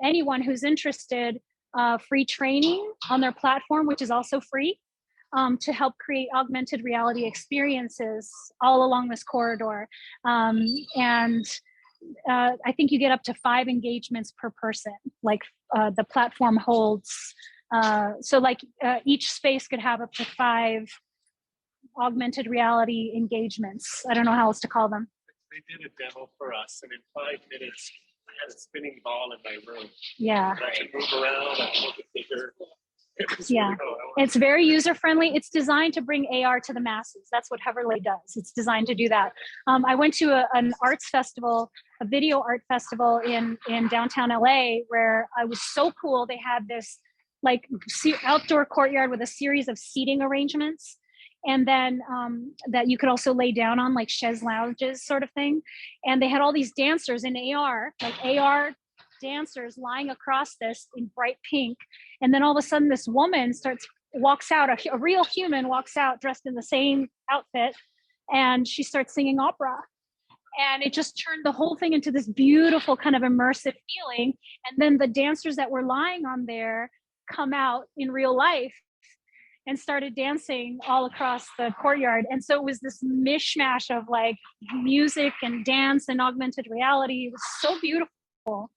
anyone who's interested free training on their platform, which is also free, to help create augmented reality experiences all along this corridor. And I think you get up to 5 engagements per person, like the platform holds. So like each space could have up to 5 augmented reality engagements. I don't know how else to call them. They did a demo for us, and in 5 minutes, I had a spinning ball in my room. Yeah. And I could move around, I could make it bigger. Yeah, it's very user friendly. It's designed to bring AR to the masses. That's what Hoverlay does. It's designed to do that. I went to an arts festival, a video art festival in downtown LA, where I was so cool. They had this like outdoor courtyard with a series of seating arrangements, and then that you could also lay down on, like chaise lounges sort of thing. And they had all these dancers in AR, like AR dancers lying across this in bright pink. And then all of a sudden this woman walks out, a real human walks out dressed in the same outfit, and she starts singing opera. And it just turned the whole thing into this beautiful kind of immersive feeling. And then the dancers that were lying on there come out in real life and started dancing all across the courtyard. And so it was this mishmash of like music and dance and augmented reality. It was so beautiful.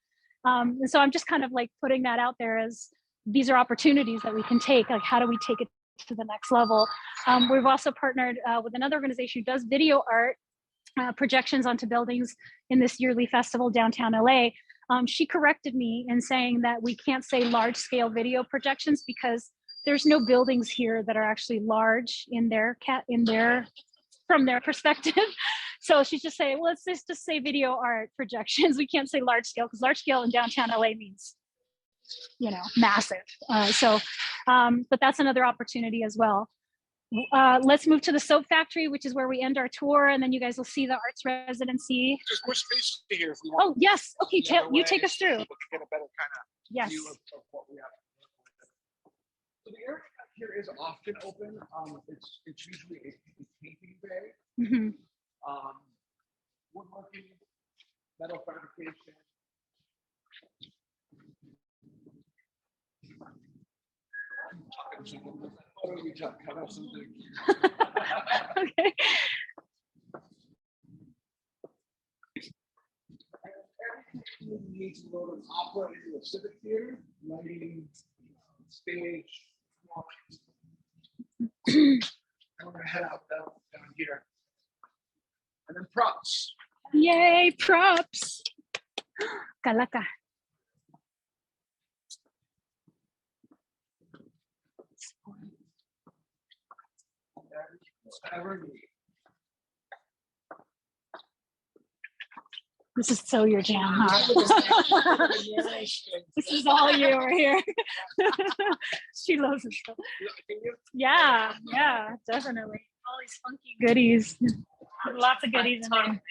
And so I'm just kind of like putting that out there as these are opportunities that we can take. Like, how do we take it to the next level? We've also partnered with another organization who does video art projections onto buildings in this yearly festival downtown LA. She corrected me in saying that we can't say large scale video projections because there's no buildings here that are actually large from their perspective. So she's just saying, well, let's just say video art projections. We can't say large scale, because large scale in downtown LA means, massive. But that's another opportunity as well. Let's move to the Soap Factory, which is where we end our tour, and then you guys will see the arts residency. There's more space here if we want. Oh, yes. Okay, you take us through. We can get a better kind of view of what we have. So the area here is often open. It's usually a painting bay. Mm-hmm. Woodworking, metal fabrication. Okay. Everything needs to load an opera into a civic theater, lighting, stage. We're gonna head out down here. And then props. Yay, props. Kalaka. This is so your jam, huh? This is all you over here. She loves this stuff. Yeah, definitely. All these funky goodies. Lots of goodies in there.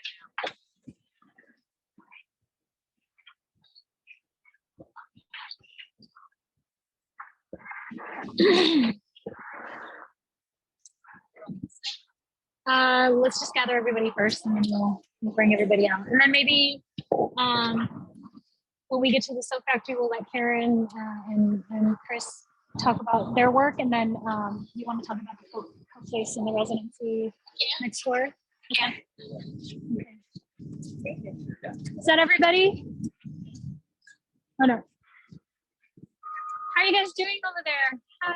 Let's just gather everybody first, and then we'll bring everybody out. And then maybe when we get to the Soap Factory, we'll let Karen and Chris talk about their work, and then you want to talk about the place in the residency next door. Okay. Is that everybody? Oh no. How are you guys doing over there? Hi.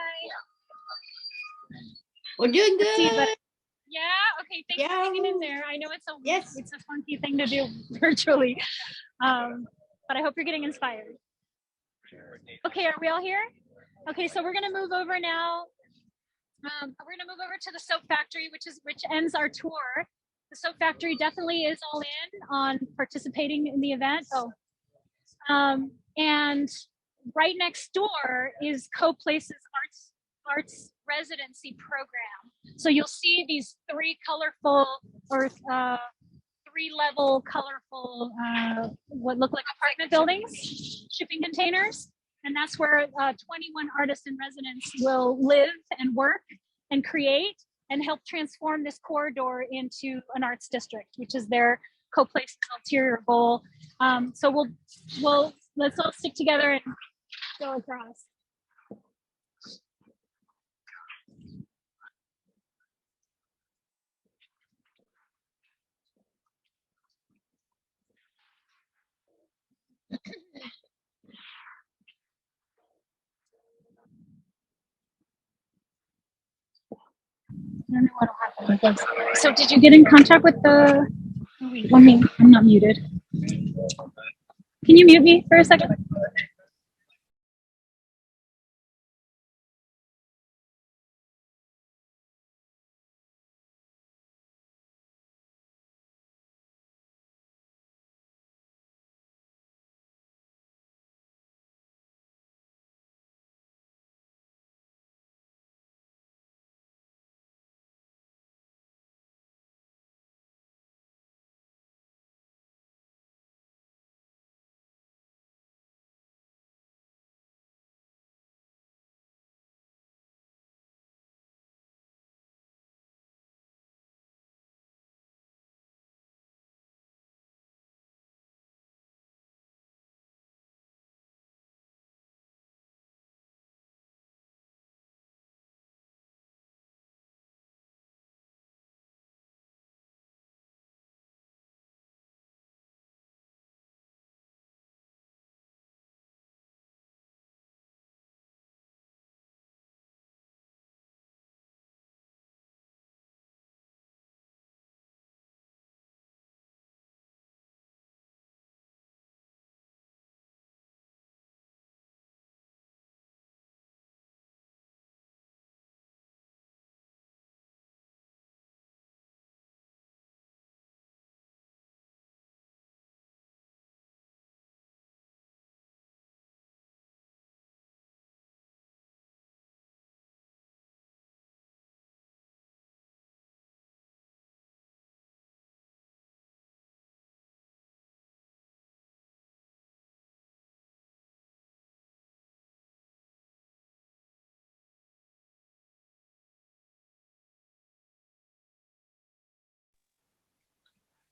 We're doing Let's see, good. but yeah, okay, thanks for hanging in there. I know it's a funky thing to do virtually, but I hope you're getting inspired. Okay, are we all here? Okay, so we're gonna move over now. We're gonna move over to the soap factory, which ends our tour. The soap factory definitely is all in on participating in the event. And right next door is CoPlace's arts residency program. So you'll see these three level colorful what look like apartment buildings, shipping containers, and that's where 21 artists in residence will live and work and create and help transform this corridor into an arts district, which is their CoPlace's ulterior goal. So let's all stick together and go across. I don't know what'll happen with this. So did you get in contact with the, I'm not muted. Can you mute me for a second?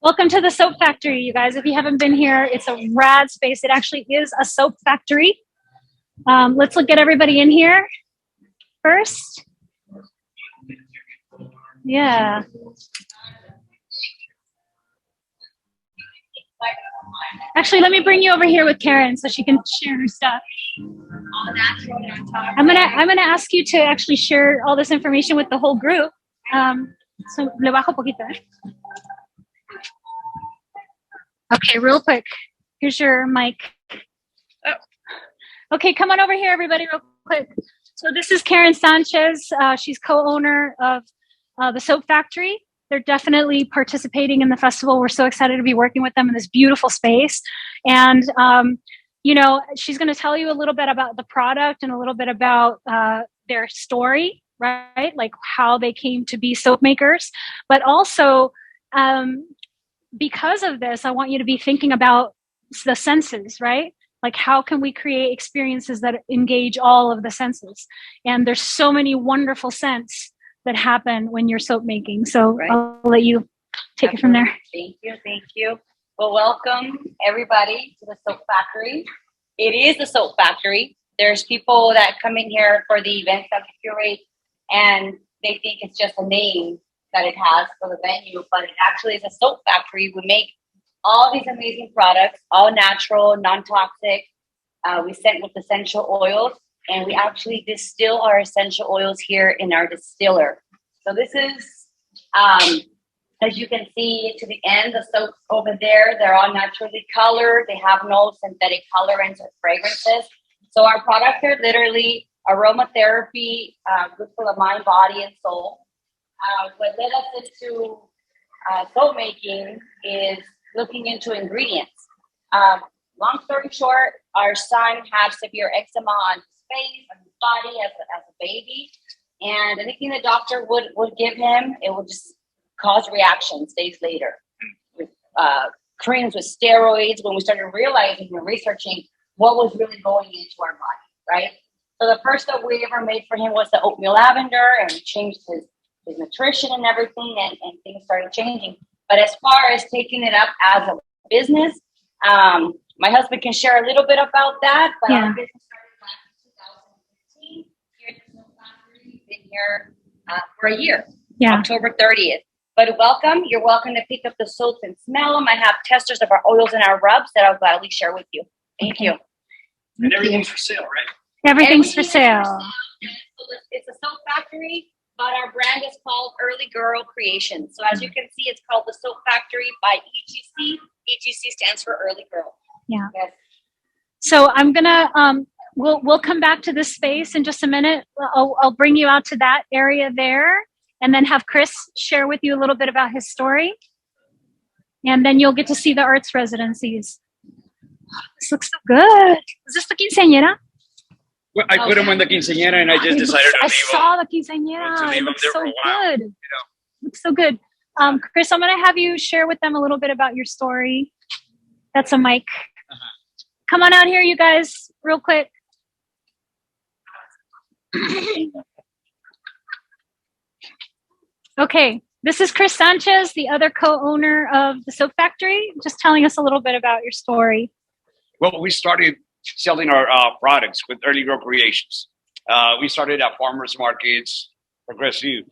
Welcome to the soap factory, you guys. If you haven't been here, it's a rad space. It actually is a soap factory. Let's look at everybody in here first. Yeah. Actually, let me bring you over here with Karen so she can share her stuff. I'm gonna ask you to actually share all this information with the whole group. So le bajo poquito. Okay, real quick. Here's your mic. Oh. Okay, come on over here, everybody, real quick. So this is Karen Sanchez. She's co-owner of the Soap Factory. They're definitely participating in the festival. We're so excited to be working with them in this beautiful space. And, you know, she's going to tell you a little bit about the product and a little bit about their story, right? Like how they came to be soap makers. But also, because of this, I want you to be thinking about the senses, right? Like how can we create experiences that engage all of the senses? And there's so many wonderful scents that happen when you're soap making. So right. I'll let you take it from there. Thank you, thank you. Well, welcome everybody to the Soap Factory. It is the Soap Factory. There's people that come in here for the events that we curate, and they think it's just a name that it has for the venue, but it actually is a soap factory. We make all these amazing products, all natural, non-toxic. We sent with essential oils, and we actually distill our essential oils here in our distiller. So this is, as you can see to the end, the soaps over there, they're all naturally colored. They have no synthetic colorants or fragrances. So our products are literally aromatherapy, good for the mind, body, and soul. What led us into soap making is looking into ingredients. Long story short, our son had severe eczema on his face, on his body as a baby. And anything the doctor would give him, it would just cause reactions days later. With creams, with steroids, when we started realizing and researching what was really going into our body, right? So the first that we ever made for him was the oatmeal lavender, and we changed his nutrition and everything, and things started changing. But as far as taking it up as a business, my husband can share a little bit about that, but our business started back in 2015 here at the Snow Factory. We've been here for a year, October 30th. But welcome, you're welcome to pick up the soaps and smell them. I have testers of our oils and our rubs that I'll gladly share with you. Thank you. And everything's for sale, right? Everything's for sale. It's a soap factory, but our brand is called Early Girl Creations. So as you can see, it's called the Soap Factory by EGC. EGC stands for Early Girl. Yeah. Yes. So I'm gonna we'll come back to this space in just a minute. I'll bring you out to that area there, and then have Chris share with you a little bit about his story, and then you'll get to see the arts residencies. This looks so good. Is this the quinceañera? Well, I put him on the quinceañera, and I just decided to I leave saw the quinceañera. It looks so good. Looks so good. Chris, I'm going to have you share with them a little bit about your story. That's a mic. Come on out here, you guys, real quick. Okay, this is Chris Sanchez, the other co-owner of the Soap Factory, just telling us a little bit about your story. Well, we started selling our products with Early Girl Creations. We started at farmers markets, progressive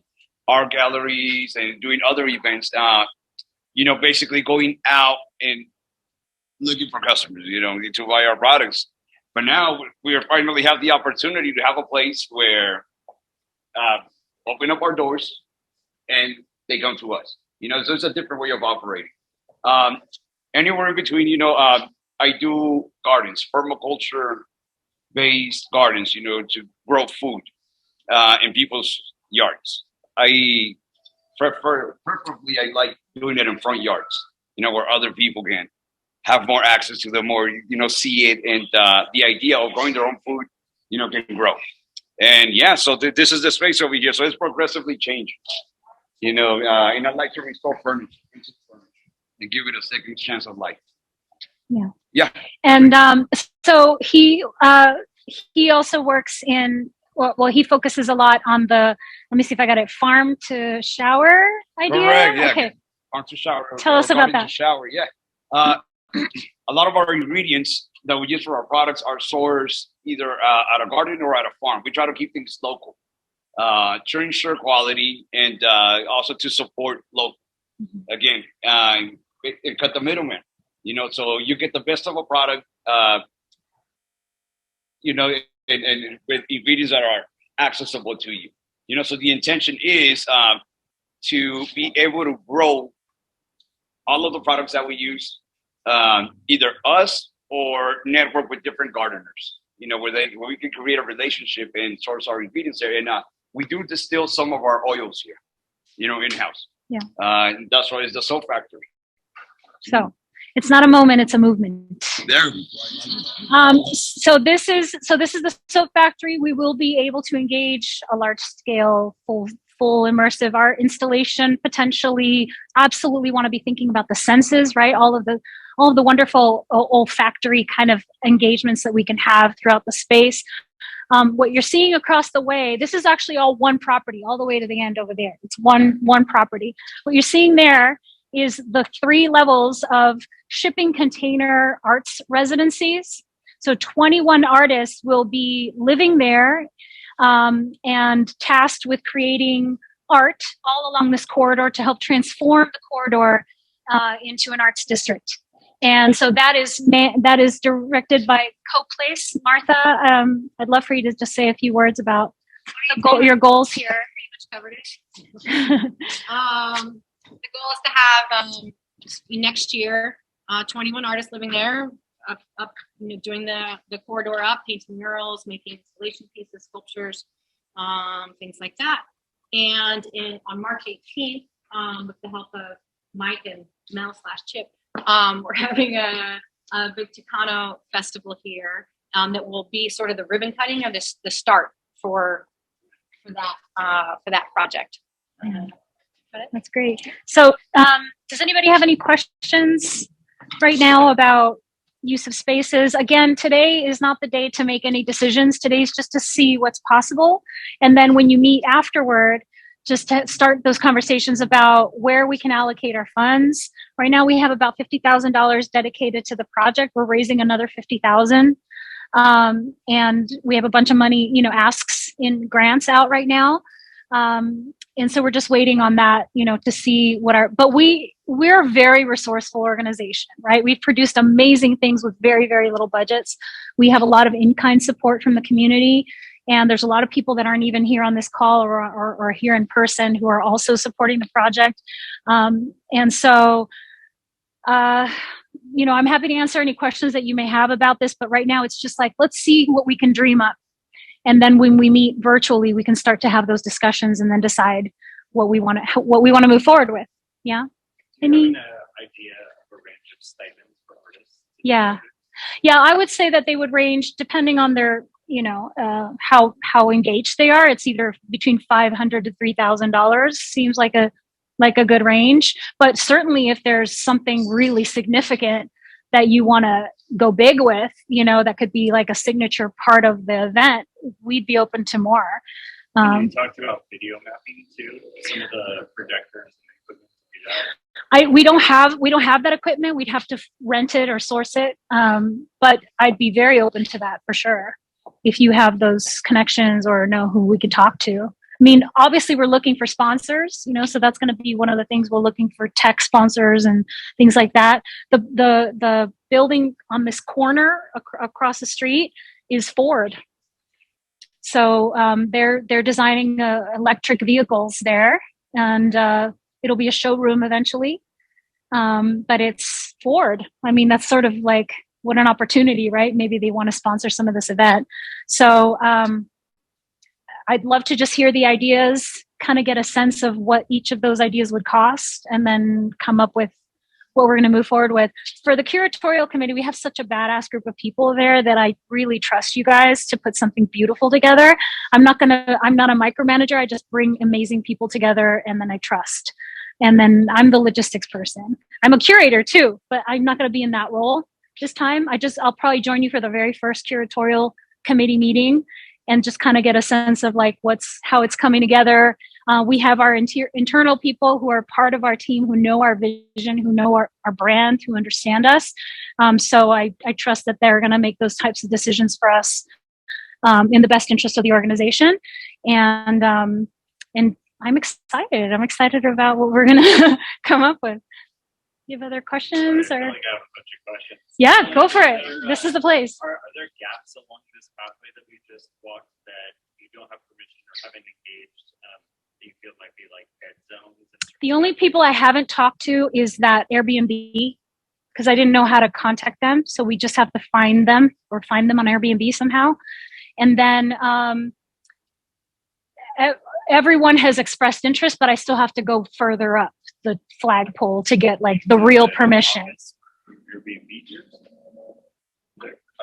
art galleries, and doing other events. Basically going out and looking for customers, to buy our products. But now we finally have the opportunity to have a place where open up our doors and they come to us. So it's a different way of operating. Anywhere in between, I do gardens, permaculture-based gardens, to grow food in people's yards. Preferably, I like doing it in front yards, where other people can have more access to them, or see it, and the idea of growing their own food, can grow. And so this is the space over here. So it's progressively changing, and I'd like to restore furniture and give it a second chance of life. Yeah. And so he also works in, well, he focuses a lot on the, let me see if I got it, farm to shower idea. Correct, yeah. Okay. Farm to shower. Tell us about that. To shower, yeah. A lot of our ingredients that we use for our products are sourced either at a garden or at a farm. We try to keep things local to ensure quality, and also to support local. Again, it cut the middleman. So you get the best of a product, and with ingredients that are accessible to you. So the intention is to be able to grow all of the products that we use, either us or network with different gardeners, where we can create a relationship and source our ingredients there. And we do distill some of our oils here, in-house. Yeah. And that's why it's the Soap Factory. So it's not a moment, it's a movement. There. So this is the Soap Factory. We will be able to engage a large scale, full immersive art installation, potentially. Absolutely want to be thinking about the senses, right? All of the wonderful olfactory kind of engagements that we can have throughout the space. What you're seeing across the way, this is actually all one property, all the way to the end over there. It's one property. What you're seeing there is the 3 levels of shipping container arts residencies. So 21 artists will be living there and tasked with creating art all along this corridor to help transform the corridor into an arts district. And so that is directed by Co-Place. Martha, I'd love for you to just say a few words about your goals here. Covered it. The goal is to have next year 21 artists living there, up doing the corridor up, painting murals, making installation pieces, sculptures, things like that. And on March 18th, with the help of Mike and Mel/Chip, we're having a big Chicano festival here that will be sort of the ribbon cutting of the start for that project. That's great. So does anybody have any questions right now about use of spaces? Again, today is not the day to make any decisions. Today's just to see what's possible. And then when you meet afterward, just to start those conversations about where we can allocate our funds. Right now we have about $50,000 dedicated to the project. We're raising another $50,000. And we have a bunch of money, asks in grants out right now. And so we're just waiting on that, to see but we're a very resourceful organization, right? We've produced amazing things with very, very little budgets. We have a lot of in-kind support from the community. And there's a lot of people that aren't even here on this call or here in person who are also supporting the project. And so, I'm happy to answer any questions that you may have about this, but right now it's just like, let's see what we can dream up. And then when we meet virtually, we can start to have those discussions and then decide what we want to move forward with. Yeah. Any idea of a range of stipends for artists? Yeah. I would say that they would range depending on their, how engaged they are. It's either between $500 to $3,000. Seems like a good range. But certainly, if there's something really significant that you want to go big with, that could be like a signature part of the event, we'd be open to more. You talked about video mapping too, some of the projectors and equipment to do that. We don't have that equipment. We'd have to rent it or source it. But I'd be very open to that for sure. If you have those connections or know who we could talk to. I mean, obviously we're looking for sponsors, so that's going to be one of the things we're looking for, tech sponsors and things like that. The building on this corner across the street is Ford. So they're designing electric vehicles there, and it'll be a showroom eventually. But it's Ford. I mean, that's sort of like, what an opportunity, right? Maybe they want to sponsor some of this event. So I'd love to just hear the ideas, kind of get a sense of what each of those ideas would cost, and then come up with what we're going to move forward with. For the curatorial committee, we have such a badass group of people there that I really trust you guys to put something beautiful together. I'm not a micromanager. I just bring amazing people together, and then I trust. And then I'm the logistics person. I'm a curator too, but I'm not going to be in that role this time. I'll probably join you for the very first curatorial committee meeting and just kind of get a sense of like how it's coming together. We have our internal people who are part of our team, who know our vision, who know our brand, who understand us. So I trust that they're going to make those types of decisions for us in the best interest of the organization. And I'm excited. I'm excited about what we're going to come up with. You have other questions? I got a bunch of questions. Yeah, go for it. This is the place. Are there gaps along this pathway that we just walked that you don't have permission or haven't engaged that you feel might be like dead zones? The only people I haven't talked to is that Airbnb, because I didn't know how to contact them. So we just have to find them on Airbnb somehow. And then everyone has expressed interest, but I still have to go further up the flagpole to get like the real permissions.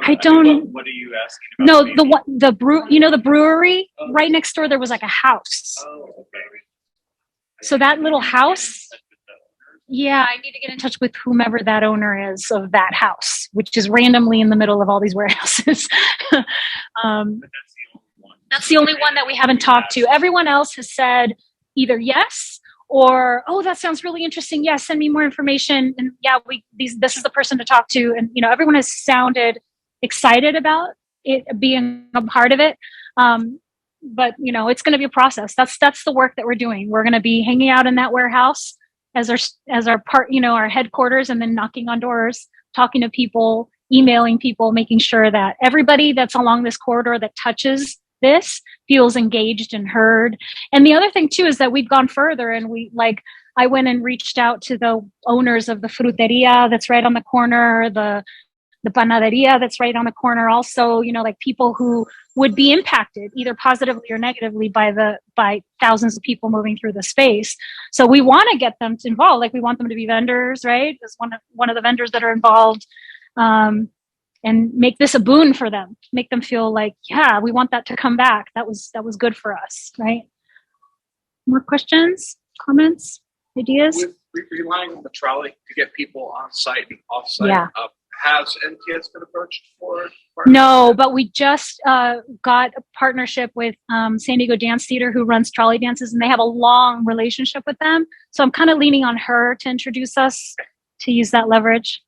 I don't. What are you asking about? No, the brewery right next door. There was like a house. Oh, okay. So that little house. Yeah, I need to get in touch with whomever that owner is of that house, which is randomly in the middle of all these warehouses. That's the only one that we haven't talked to. Everyone else has said either yes or, oh, that sounds really interesting. Yeah, send me more information. And yeah, this is the person to talk to. And, everyone has sounded excited about it being a part of it. But you know, it's going to be a process. That's the work that we're doing. We're going to be hanging out in that warehouse as our part, you know, our headquarters, and then knocking on doors, talking to people, emailing people, making sure that everybody that's along this corridor that touches this feels engaged and heard. And the other thing too is that we've gone further, and I went and reached out to the owners of the fruteria that's right on the corner, the panaderia that's right on the corner. Also, you know, like people who would be impacted either positively or negatively by thousands of people moving through the space. So we want to get them involved. Like we want them to be vendors, right? As one of the vendors that are involved, and make this a boon for them. Make them feel like, yeah, we want that to come back. That was good for us, right? More questions, comments, ideas? With relying on the trolley to get people on site and off site. Yeah. Has NTS been approached for? No, but we just got a partnership with San Diego Dance Theater, who runs trolley dances, and they have a long relationship with them. So I'm kind of leaning on her to introduce us to use that leverage.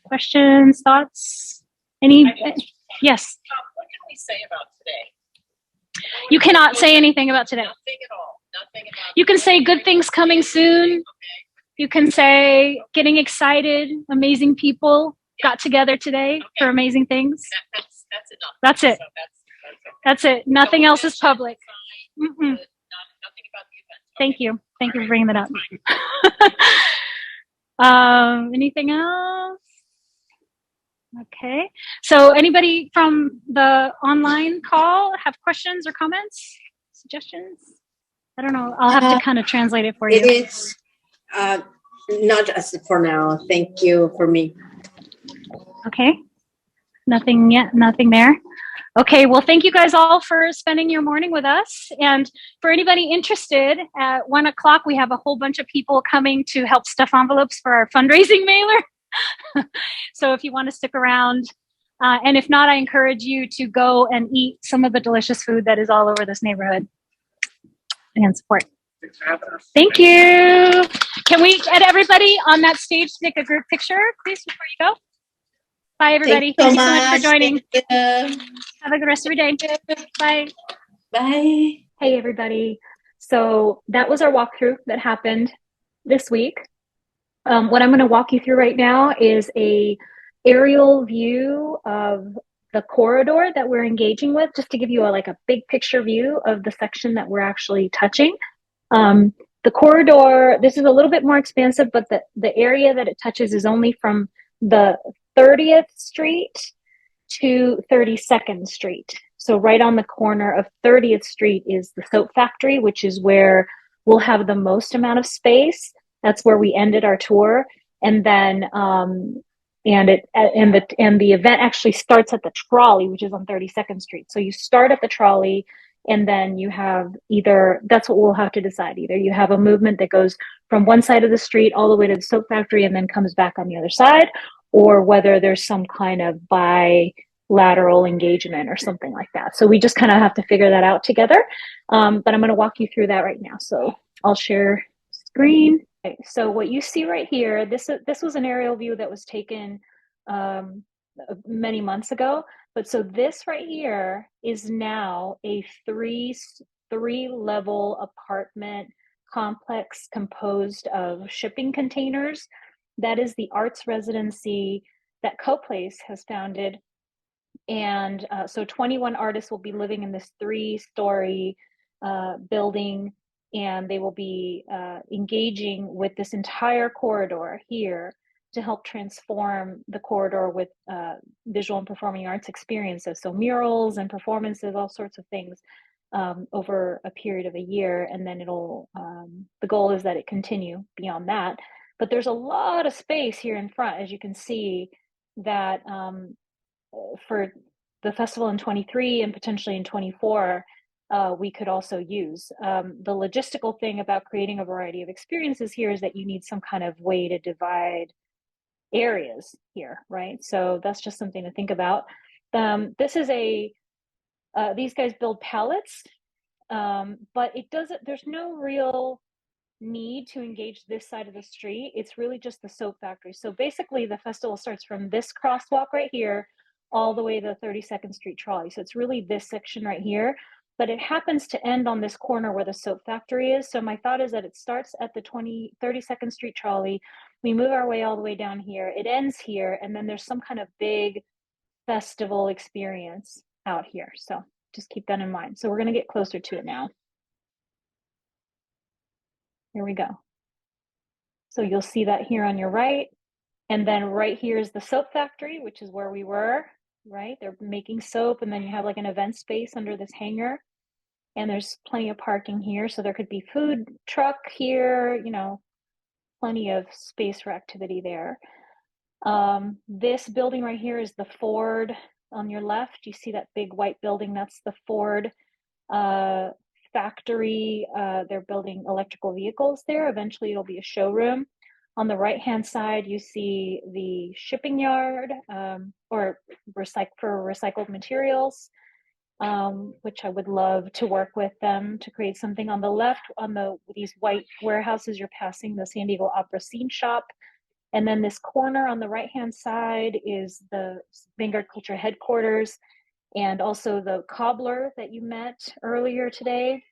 Questions, thoughts? Yes. What can we say about today? You cannot say anything about today. Nothing at all. Nothing about. You can say good things coming soon. You can say getting excited, amazing people got together today for amazing things. That's enough. That's it. So That's it. Nothing else is public. nothing about the event. Thank you. Thank you for bringing that up. Anything else? Okay. So anybody from the online call have questions or comments, suggestions? I don't know. I'll have to kind of translate it for you. It is not just for now. Thank you for me. Okay. Nothing yet. Nothing there. Okay. Well, thank you guys all for spending your morning with us. And for anybody interested, at 1 o'clock, we have a whole bunch of people coming to help stuff envelopes for our fundraising mailer. So if you want to stick around, and if not, I encourage you to go and eat some of the delicious food that is all over this neighborhood and support. Thanks for having us. Thank you. Can we get everybody on that stage to take a group picture, please, before you go? Bye, everybody. Thank you so much for joining. Have a good rest of your day. Bye. Bye. Hey, everybody. So that was our walkthrough that happened this week. What I'm going to walk you through right now is a aerial view of the corridor that we're engaging with, just to give you a big picture view of the section that we're actually touching. The corridor, this is a little bit more expansive, but the area that it touches is only from the 30th Street to 32nd Street. So right on the corner of 30th Street is the soap factory, which is where we'll have the most amount of space. That's where we ended our tour. And then the event actually starts at the trolley, which is on 32nd Street. So you start at the trolley, and then you have that's what we'll have to decide. Either you have a movement that goes from one side of the street all the way to the soap factory and then comes back on the other side, or whether there's some kind of bilateral engagement or something like that. So we just kind of have to figure that out together. But I'm going to walk you through that right now. So I'll share screen. Okay, so what you see right here, this was an aerial view that was taken many months ago. But so this right here is now a three-level apartment complex composed of shipping containers. That is the arts residency that CoPlace has founded. And so 21 artists will be living in this 3-story building, and they will be engaging with this entire corridor here to help transform the corridor with visual and performing arts experiences. So murals and performances, all sorts of things over a period of a year. And then the goal is that it continue beyond that. But there's a lot of space here in front, as you can see, that for the festival in 23 and potentially in 24, we could also use. The logistical thing about creating a variety of experiences here is that you need some kind of way to divide areas here, right? So that's just something to think about. This is these guys build pallets, but there's no real need to engage this side of the street. It's really just the soap factory. So basically the festival starts from this crosswalk right here all the way to the 32nd Street trolley. So it's really this section right here, but it happens to end on this corner where the soap factory is. So my thought is that it starts at the 32nd Street trolley. We move our way all the way down here. It ends here. And then there's some kind of big festival experience out here. So just keep that in mind. So we're going to get closer to it now. Here we go. So you'll see that here on your right. And then right here is the soap factory, which is where we were, right? They're making soap, and then you have like an event space under this hangar. And there's plenty of parking here. So there could be food truck here, you know, plenty of space for activity there. This building right here is the Ford on your left. You see that big white building? That's the Ford factory. They're building electrical vehicles there. Eventually it'll be a showroom. On the right-hand side, you see the shipping yard for recycled materials, which I would love to work with them to create something. On the left, on these white warehouses, you're passing the San Diego Opera Scene Shop. And then this corner on the right-hand side is the Vanguard Culture headquarters, and also the cobbler that you met earlier today.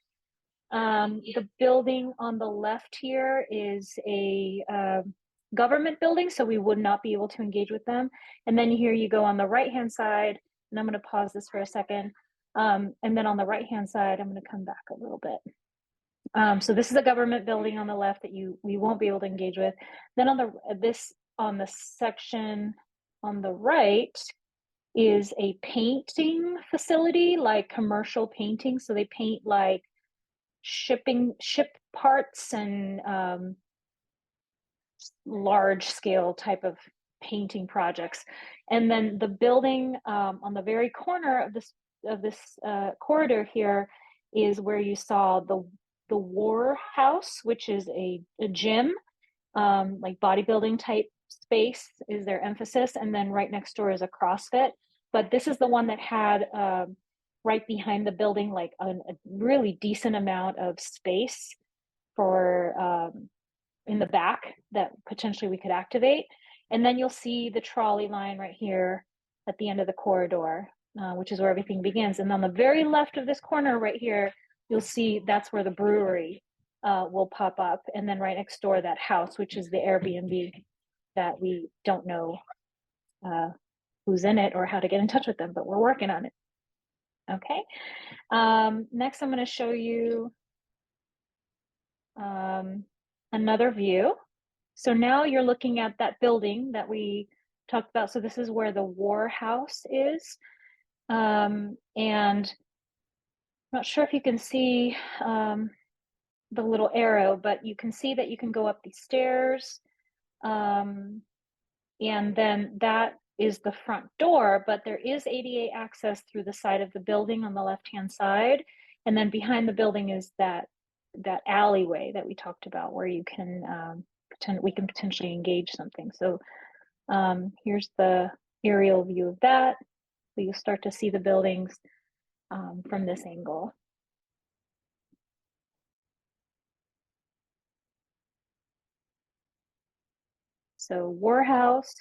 The building on the left here is a government building, so we would not be able to engage with them. And then here you go on the right-hand side, and I'm going to pause this for a second. And then on the right-hand side, I'm going to come back a little bit. So this is a government building on the left that we won't be able to engage with. Then on the section on the right is a painting facility, like commercial painting. So they paint like ship parts and large scale type of painting projects. And then the building on the very corner of this corridor here is where you saw the War House, which is a gym, like bodybuilding type space is their emphasis. And then right next door is a CrossFit. But this is the one that had right behind the building, like a really decent amount of space for in the back that potentially we could activate. And then you'll see the trolley line right here at the end of the corridor, which is where everything begins. And on the very left of this corner right here, you'll see that's where the brewery will pop up. And then right next door, that house, which is the Airbnb that we don't know who's in it or how to get in touch with them, but we're working on it. Okay. Next, I'm going to show you another view. So now you're looking at that building that we talked about. So this is where the War House is. And I'm not sure if you can see the little arrow, but you can see that you can go up these stairs. And then that is the front door, but there is ADA access through the side of the building on the left-hand side. And then behind the building is that alleyway that we talked about, where you can we can potentially engage something. So here's the aerial view of that. So you'll start to see the buildings from this angle. So War House,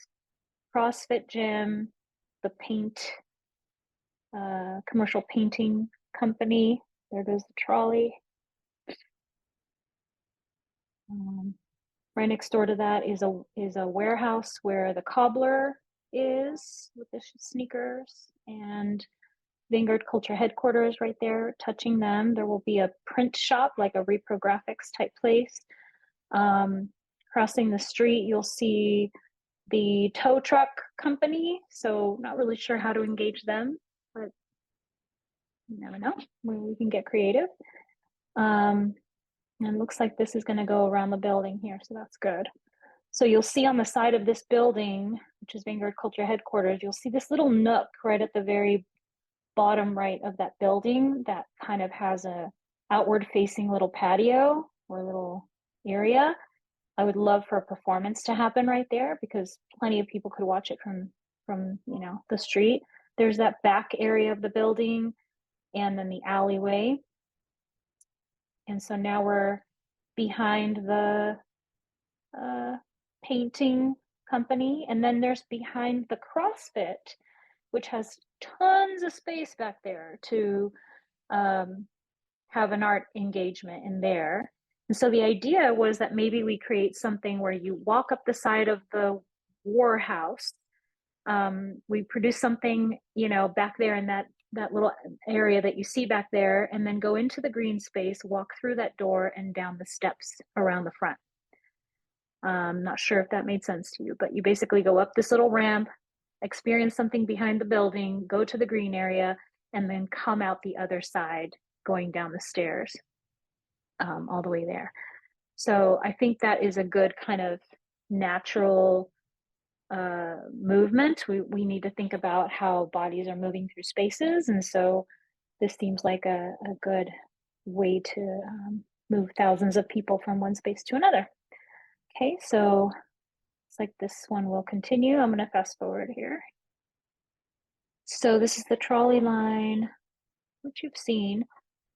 CrossFit gym, the paint, commercial painting company. There goes the trolley. Right next door to that is a warehouse where the cobbler is with the sneakers, and Vanguard Culture headquarters right there, touching them. There will be a print shop, like a reprographics type place. Crossing the street, you'll see the tow truck company. So not really sure how to engage them, but you never know. We can get creative. And it looks like this is going to go around the building here, so that's good. So you'll see on the side of this building, which is Vanguard Culture headquarters, you'll see this little nook right at the very bottom right of that building that kind of has a outward facing little patio or little area. I would love for a performance to happen right there, because plenty of people could watch it from the street. There's that back area of the building and then the alleyway. And so now we're behind the painting company. And then there's behind the CrossFit, which has tons of space back there to have an art engagement in there. And so the idea was that maybe we create something where you walk up the side of the war house. We produce something, you know, back there in that little area that you see back there, and then go into the green space, walk through that door and down the steps around the front. I'm not sure if that made sense to you, but you basically go up this little ramp, experience something behind the building, go to the green area, and then come out the other side going down the stairs all the way there. So I think that is a good kind of natural movement. We need to think about how bodies are moving through spaces. And so this seems like a good way to move thousands of people from one space to another. Okay, so it's like this one will continue. I'm going to fast forward here. So this is the trolley line, which you've seen.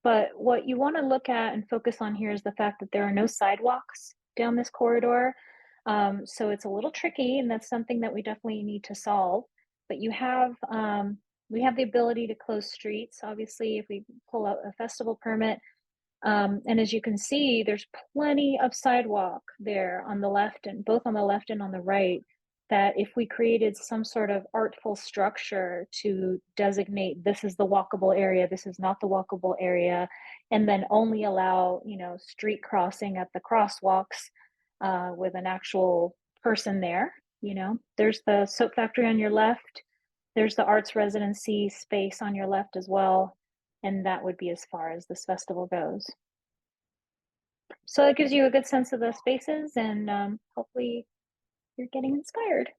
But what you want to look at and focus on here is the fact that there are no sidewalks down this corridor. So it's a little tricky, and that's something that we definitely need to solve. But you have, we have the ability to close streets, obviously, if we pull out a festival permit. And as you can see, there's plenty of sidewalk there on the left, and both on the left and on the right, that if we created some sort of artful structure to designate this is the walkable area, this is not the walkable area, and then only allow, you know, street crossing at the crosswalks with an actual person there. You know, there's the soap factory on your left, there's the arts residency space on your left as well, and that would be as far as this festival goes. So it gives you a good sense of the spaces, and hopefully you're getting inspired.